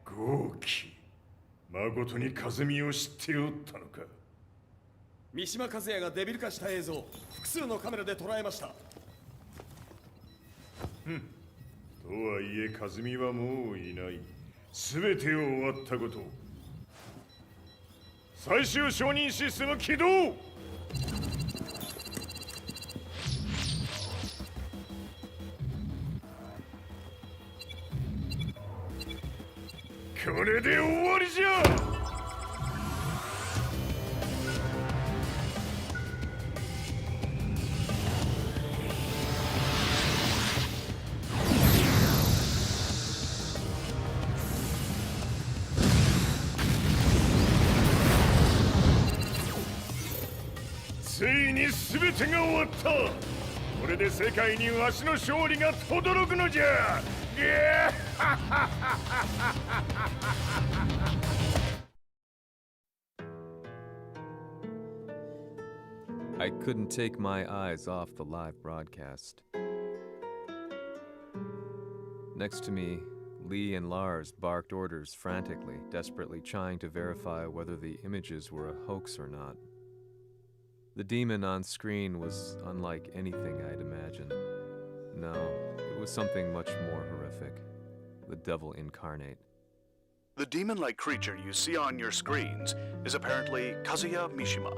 豪輝、誠に風見を知っておったのか。三島和也がデビル化した映像、複数のカメラで捉えました。とはいえ風見はもういない。全てを終わったこと。最終承認システム起動。これで終わりじゃ。ついに全てが終わった。これで世界にわしの勝利が轟くのじゃ。I couldn't take my eyes off the live broadcast. Next to me, Lee and Lars barked orders frantically, desperately trying to verify whether the images were a hoax or not. The demon on screen was unlike anything I'd imagined. No, it was something much more horrific. The devil incarnate. The demon-like creature you see on your screens is apparently Kazuya Mishima,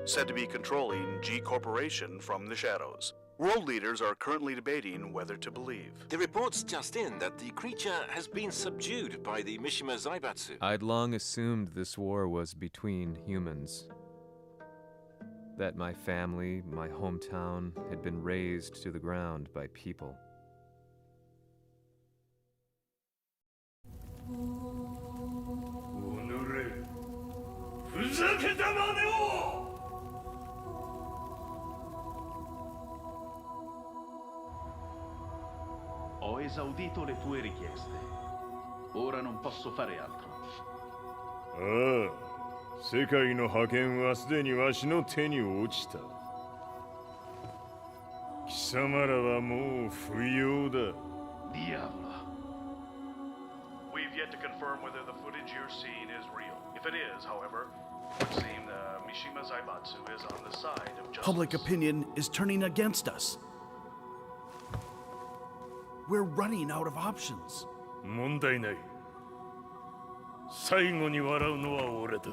said to be controlling G Corporation from the shadows. World leaders are currently debating whether to believe. The reports just in that the creature has been subdued by the Mishima Zaibatsu. I'd long assumed this war was between humans. That my family, my hometown, had been razed to the ground by people. Ho esaudito le tue richieste. Ora non posso fare altro. 世界の覇権はすでにわしの手に落ちた。貴様らはもう不要だ。Diavolo. We've yet to confirm whether the footage you're seeing is real. If it is, however, it would seem the Mishima Zaibatsu is on the side of justice. Public opinion is turning against us. We're running out of options. 問題ない。最後に笑うのは俺だ。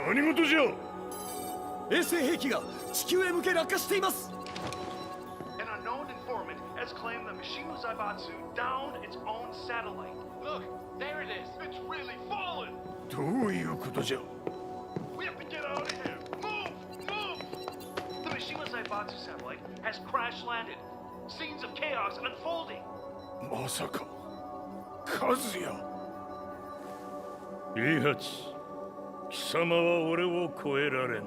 何事じゃ。衛星兵器が地球へ向け落下しています。 An unknown informant has claimed the Mishima Zaibatsu downed its own satellite. Look, there it is. It's really fallen. どういうことじゃ。 We have to get out of here. Move! The Mishima Zaibatsu satellite has crash landed. Scenes of chaos unfolding. まさか和也。イハチ、貴様は俺を超えられん。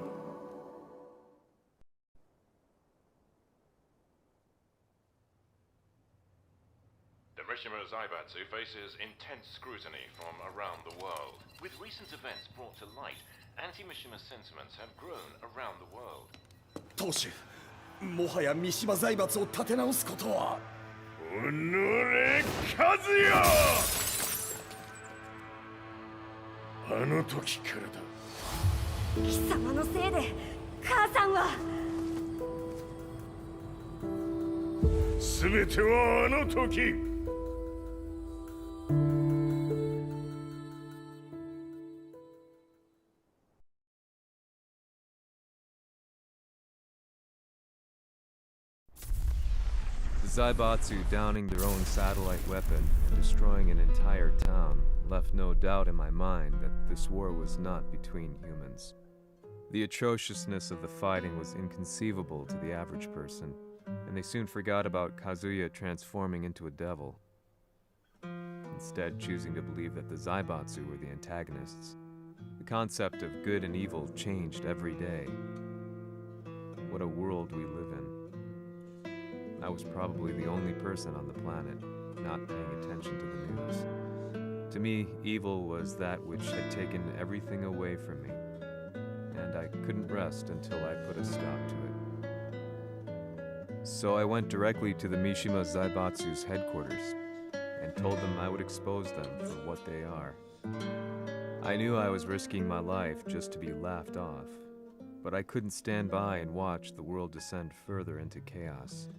The Mishima Zaibatsu faces intense scrutiny from around the world. With recent events brought to light, anti-Mishima sentiments have grown around the world. 当主、もはや三島財閥を立て直すことは。おのれ、和也。あの時からだ。貴様のせいで母さんは。全てはあの時。The Zaibatsu downing their own satellite weapon and destroying an entire town left no doubt in my mind that this war was not between humans. The atrociousness of the fighting was inconceivable to the average person, and they soon forgot about Kazuya transforming into a devil, instead choosing to believe that the Zaibatsu were the antagonists. The concept of good and evil changed every day. What a world we live in. I was probably the only person on the planet not paying attention to the news. To me, evil was that which had taken everything away from me, and I couldn't rest until I put a stop to it. So I went directly to the Mishima Zaibatsu's headquarters and told them I would expose them for what they are. I knew I was risking my life just to be laughed off, but I couldn't stand by and watch the world descend further into chaos.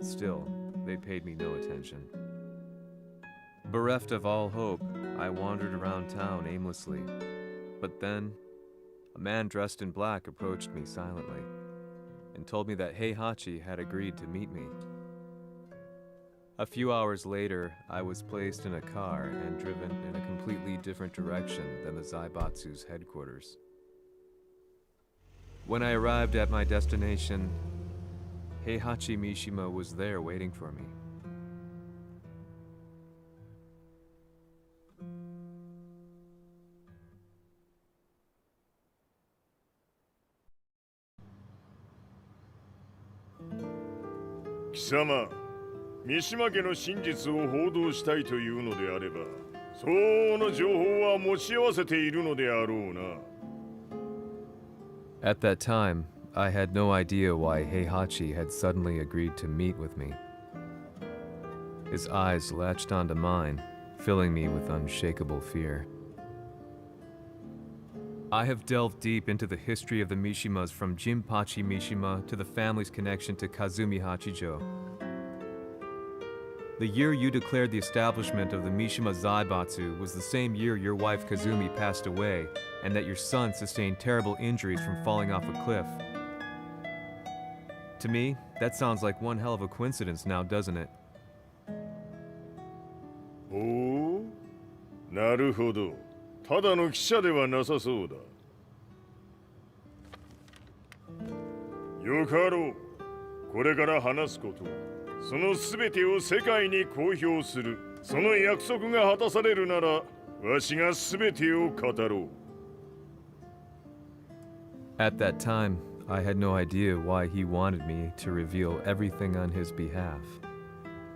Still, they paid me no attention. Bereft of all hope, I wandered around town aimlessly. But then, a man dressed in black approached me silently and told me that Heihachi had agreed to meet me. A few hours later, I was placed in a car and driven in a completely different direction than the Zaibatsu's headquarters. When I arrived at my destination, Heihachi Mishima was there waiting for me. "貴様、三島家の真実を報道したいというのであれば、相応の情報は持ち合わせているのであろうな。At that time, I had no idea why Heihachi had suddenly agreed to meet with me. His eyes latched onto mine, filling me with unshakable fear. I have delved deep into the history of the Mishimas from Jinpachi Mishima to the family's connection to Kazumi Hachijo. The year you declared the establishment of the Mishima Zaibatsu was the same year your wife Kazumi passed away, and that your son sustained terrible injuries from falling off a cliff. To me, that sounds like one hell of a coincidence now, doesn't it? おお、なるほど。ただの記者ではなさそうだ。よかろう。これから話すこと、そのすべてを世界に公表する。その約束が果たされるなら、わしがすべてを語ろう。At that time, I had no idea why he wanted me to reveal everything on his behalf.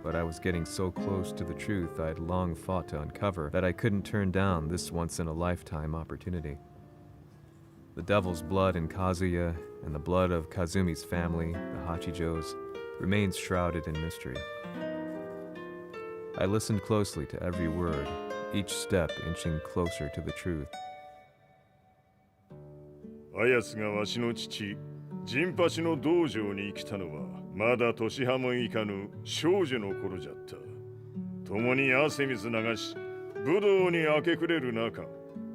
But I was getting so close to the truth I'd long fought to uncover that I couldn't turn down this once-in-a-lifetime opportunity. The devil's blood in Kazuya and the blood of Kazumi's family, the Hachijos, remains shrouded in mystery. I listened closely to every word, each step inching closer to the truth. あやつがわしの父、ジンパチの道場に来たのは、まだ年半もいかぬ少女の頃じゃった。共に汗水流し、武道に明け暮れる中、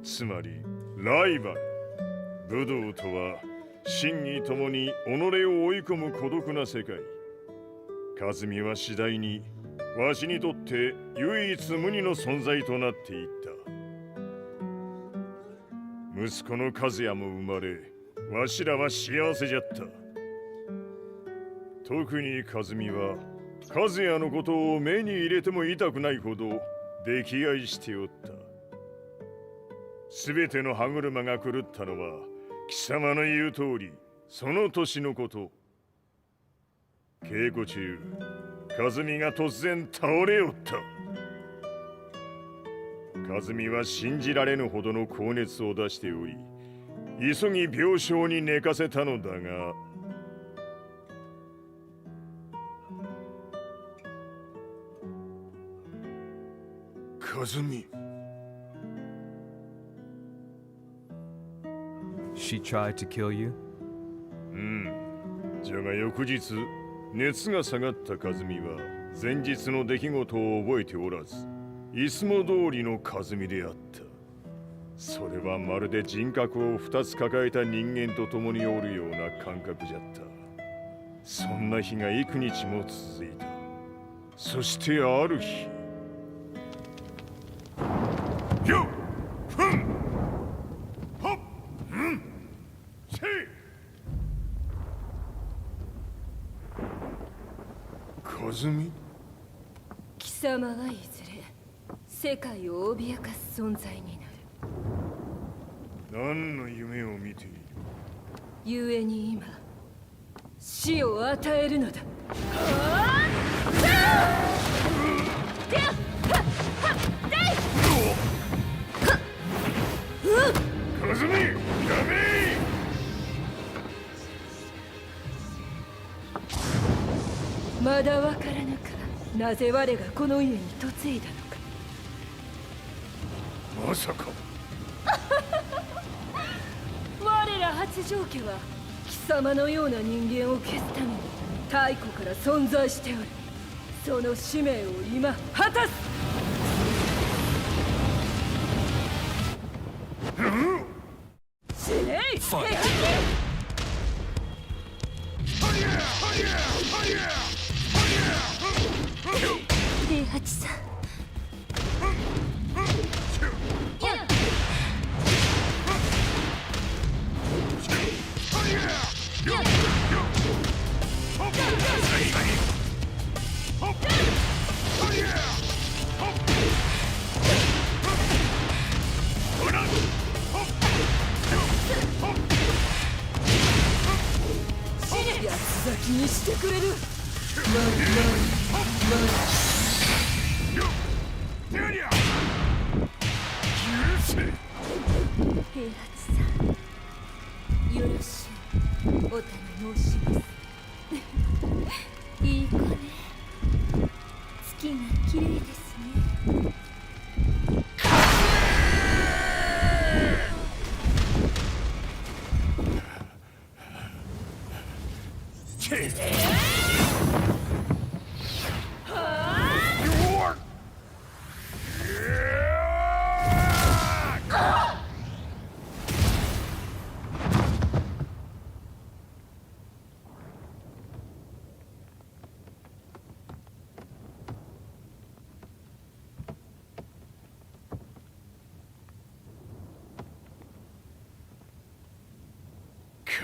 つまりライバル。武道とは、真に共に己を追い込む孤独な世界。和美は次第に、わしにとって唯一無二の存在となっていった。息子の和也も生まれ、わしらは幸せじゃった。特に和美は、和也のことを目に入れても痛くないほど溺愛しておった。すべての歯車が狂ったのは、貴様の言う通り、その年のこと。稽古中、和美が突然倒れおった。和美は信じられぬほどの高熱を出しており、急ぎ病床に寝かせたのだが、和美。She tried to kill you? じゃが翌日、熱が下がった和美は前日の出来事を覚えておらず、いつも通りの和美であった。それはまるで人格を2つ抱えた人間と共におるような感覚じゃった。そんな日が幾日も続いた。そしてある日、よっふんほっんせい。和美？貴様はいずれ世界を脅かす存在になる。何の夢を見ている？故に今死を与えるのだ。和美、やめ！まだわからぬか、なぜ我がこの家に嫁いだのか。まさか。我ら八丈家は貴様のような人間を消すために太古から存在しておる。その使命を今果たす。死ねい！平八さん。八つ咲きにしてくれる。平八さん、よろしいお頼申します。いい子ね。月が綺麗ですね。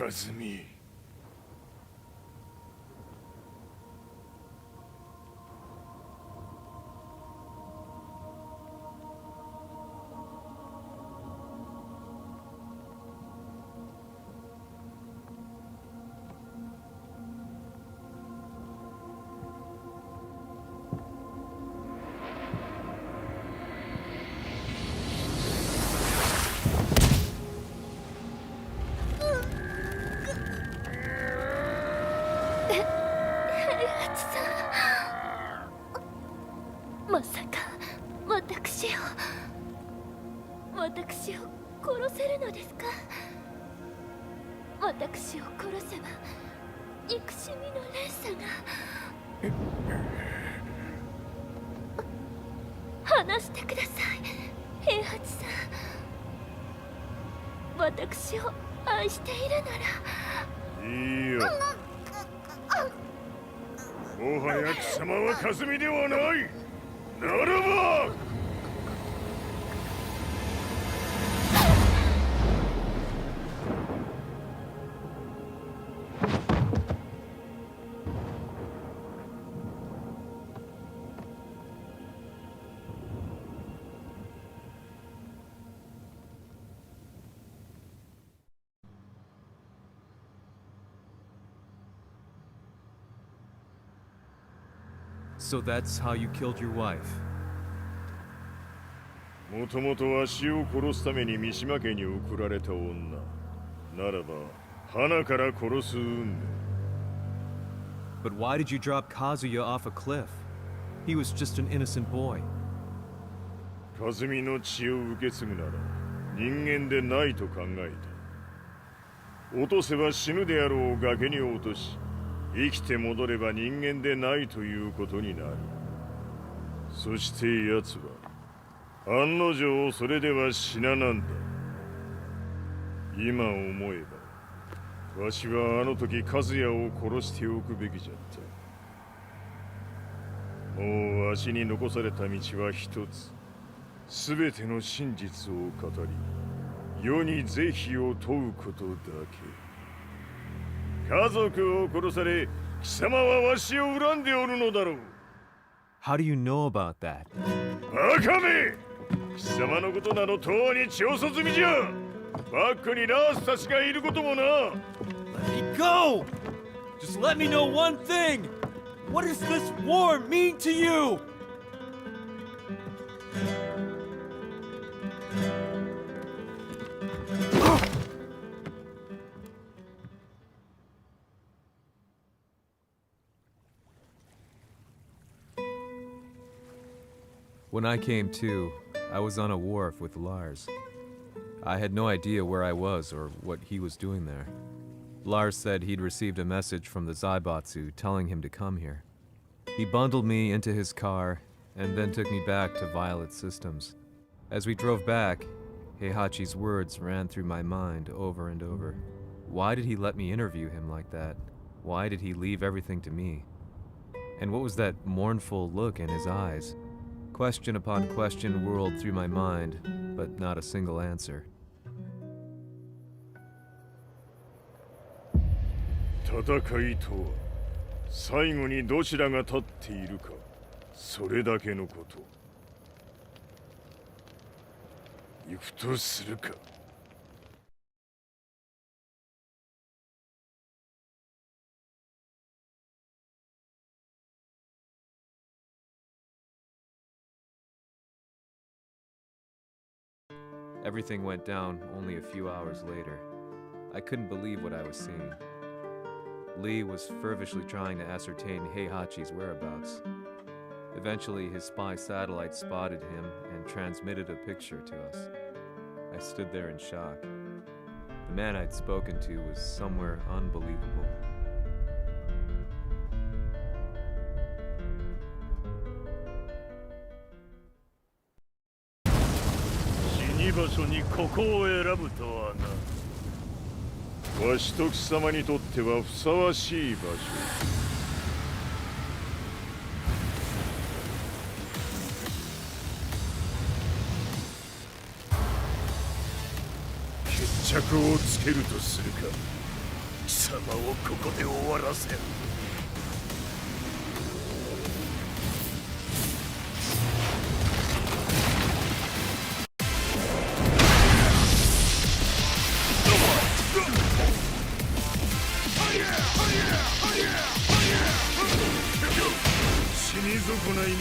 和美。まさか私を殺せるのですか？私を殺せば憎しみの連鎖が。話してください、平八さん。私を愛しているなら。いいよ。もはや貴様は霞ではない。ならばSo that's how you killed your wife. もともとわしを殺すために三島家に送られた女。ならば花から殺す運命。 But why did you drop Kazuya off a cliff? He was just an innocent boy. 和美の血を受け継ぐなら人間でないと考えた。落とせば死ぬであろう崖に落とし、生きて戻れば人間でないということになる。そして奴は案の定それでは死ななんだ。今思えばわしはあの時和也を殺しておくべきじゃった。もうわしに残された道は一つ。すべての真実を語り、世に是非を問うことだけ。家族を殺され、貴様はわしを恨んでおるのだろう。How do you know about that? バカめ！貴様のことなどとうに調査済みじゃ。バックにラースたちがいることもな。Let me go! Just let me know one thing! What does this war mean to you? When I came to, I was on a wharf with Lars. I had no idea where I was or what he was doing there. Lars said he'd received a message from the Zaibatsu telling him to come here. He bundled me into his car and then took me back to Violet Systems. As we drove back, Heihachi's words ran through my mind over and over. Why did he let me interview him like that? Why did he leave everything to me? And what was that mournful look in his eyes? Question upon question whirled through my mind, but not a single answer. 戦いとは最後にどちらが立っているか、それだけのこと。行くとするか。Everything went down only a few hours later. I couldn't believe what I was seeing. Lee was fervently trying to ascertain Heihachi's whereabouts. Eventually, his spy satellite spotted him and transmitted a picture to us. I stood there in shock. The man I'd spoken to was somewhere unbelievable. 死場所にここを選ぶとはな。わしと貴様にとってはふさわしい場所。決着をつけるとするか。貴様をここで終わらせる。死に損ないねが。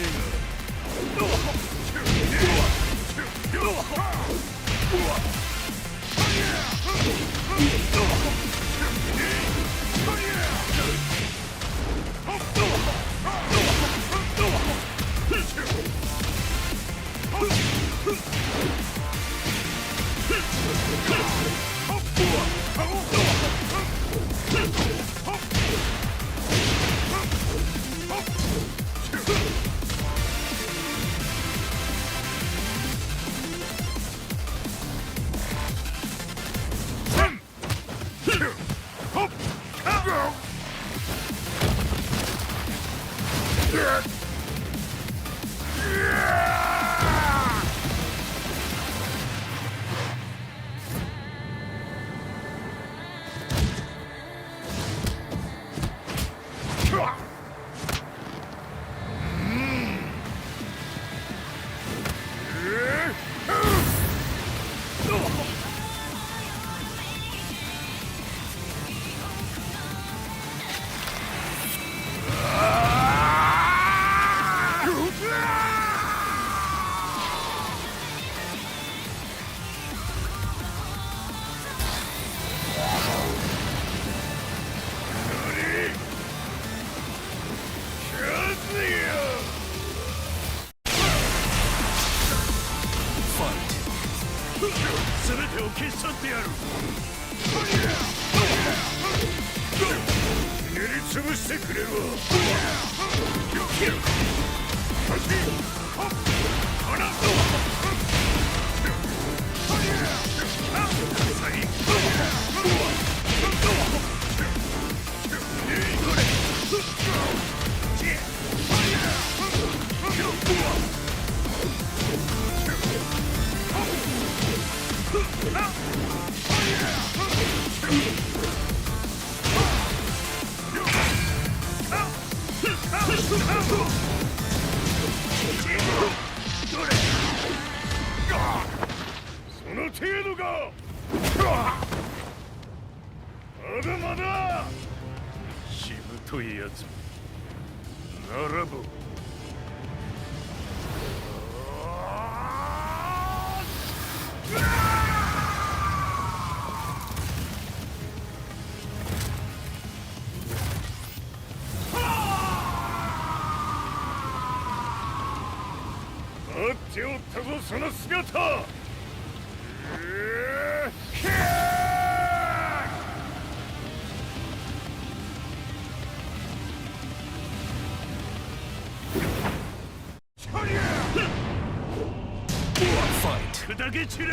全てを消し去ってやる。練り潰してくれるわ。その程度か。まだまだ。しぶといやつならば。待っておったぞその姿。砕け散れ。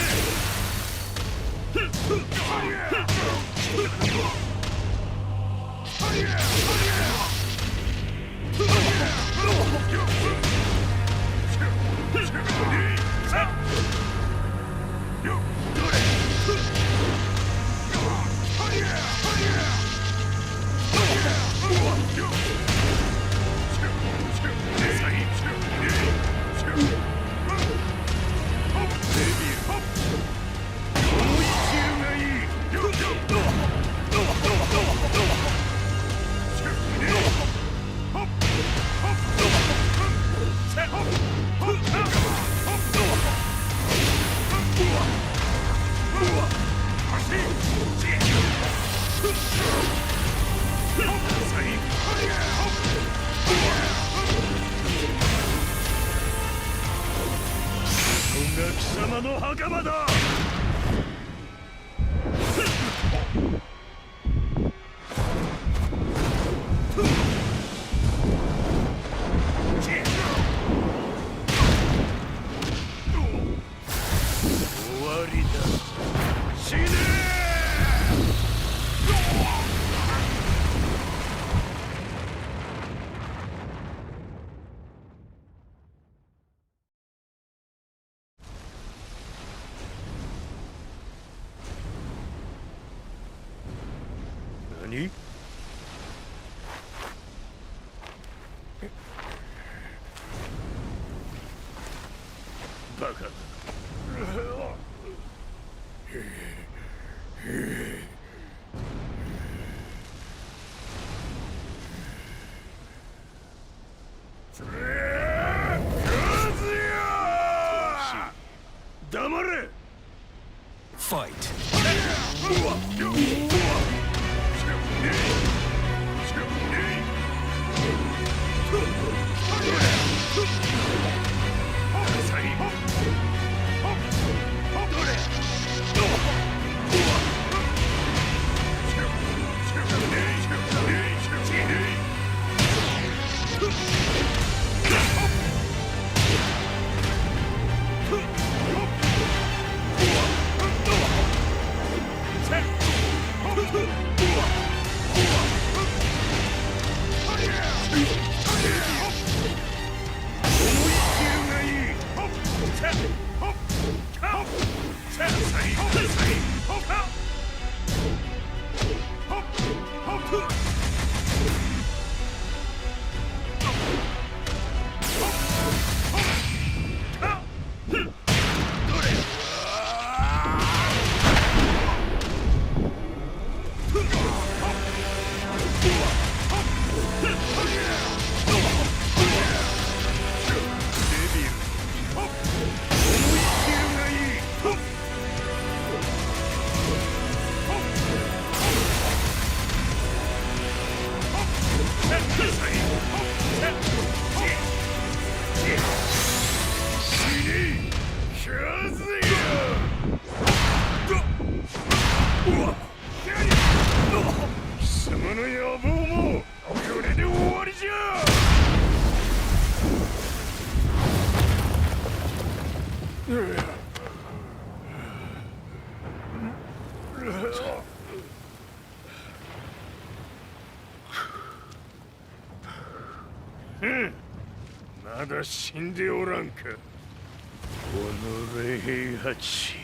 貴様の袴だ。終わりだ。死ね何？バカだ。黙れ。ファイト。まだ死んでおらんか。おのれ平八。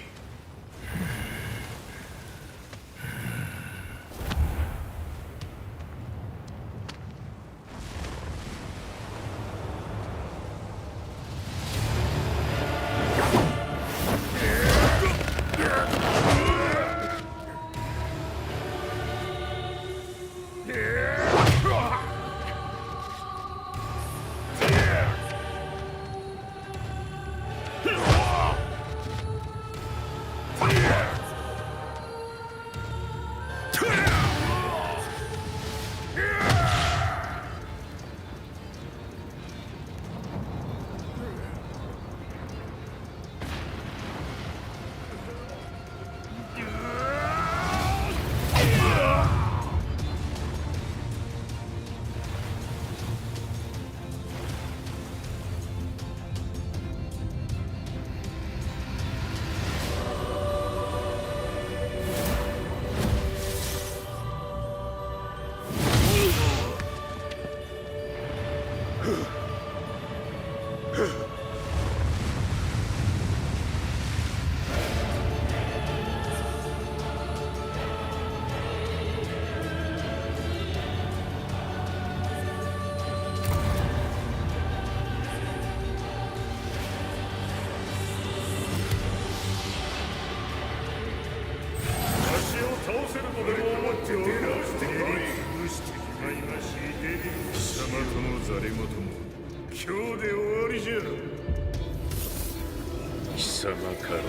貴様から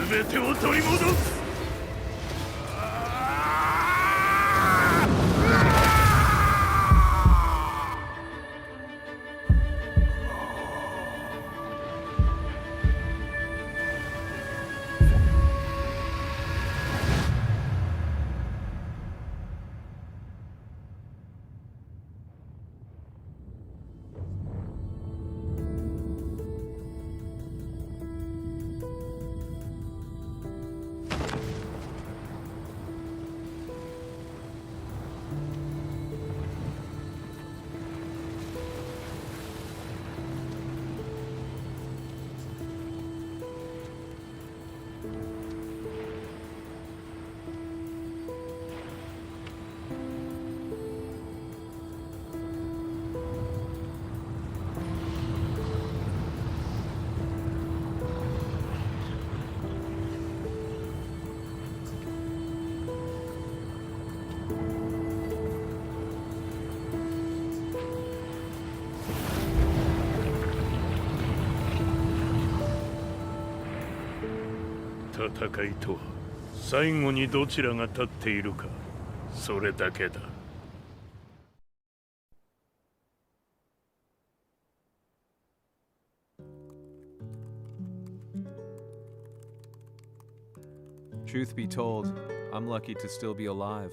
全てを取り戻す。戦いとは最後にどちらが立っているか、それだけだ。Truth be told, I'm lucky to still be alive.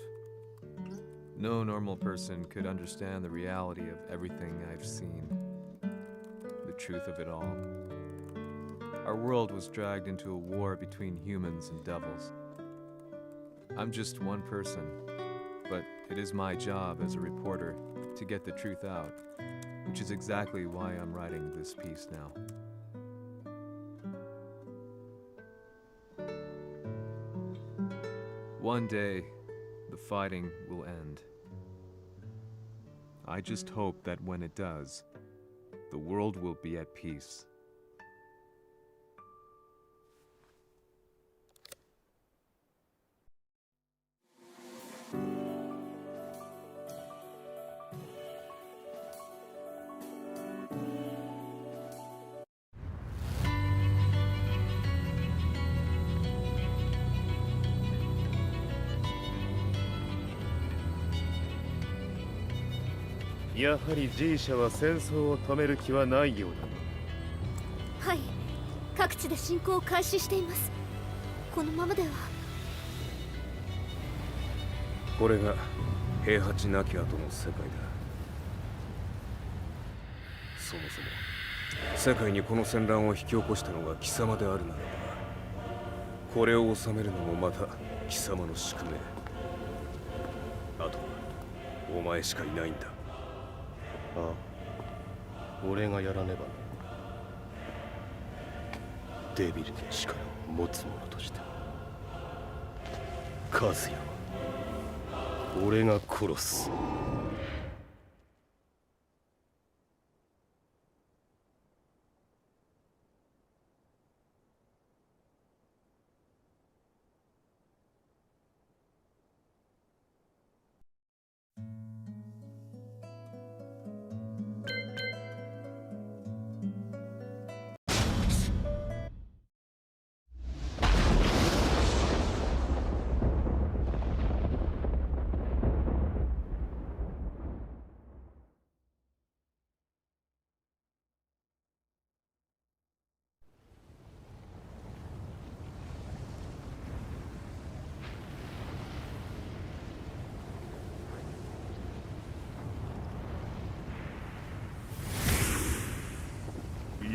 No normal person could understand the reality of everything I've seen, the truth of it all. Our world was dragged into a war between humans and devils. I'm just one person, but it is my job as a reporter to get the truth out, which is exactly why I'm writing this piece now. One day, the fighting will end. I just hope that when it does, the world will be at peace.やはり G 社は戦争を止める気はないようだな。はい、各地で侵攻を開始しています。このままでは。これが平八なき後の世界だ。そもそも世界にこの戦乱を引き起こしたのが貴様であるならば、これを収めるのもまた貴様の宿命。あとはお前しかいないんだ。ああ、俺がやらねばな。デビルの力を持つ者として和也は俺が殺す。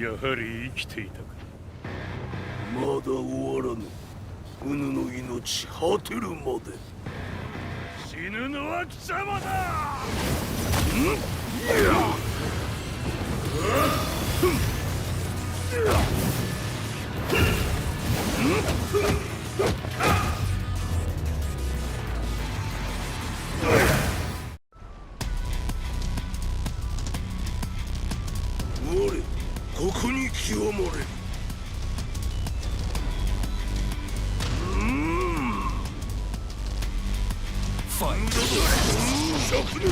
やはり生きていたか。まだ終わらぬ。うぬの命果てるまで。死ぬのは貴様だ。我ここに極まれ。ファインドだ。灼熱。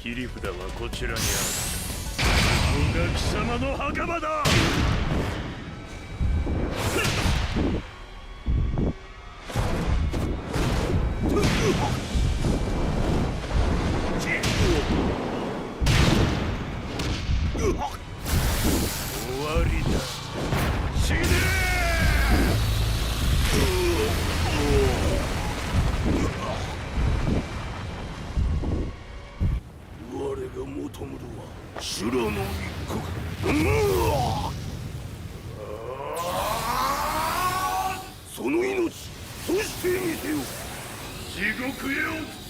切り札はこちらにある。ここが貴様の墓場だ。終わりだ。死ね我が求むるは修羅の一刻。その命そしてみせよ。地獄へ落ち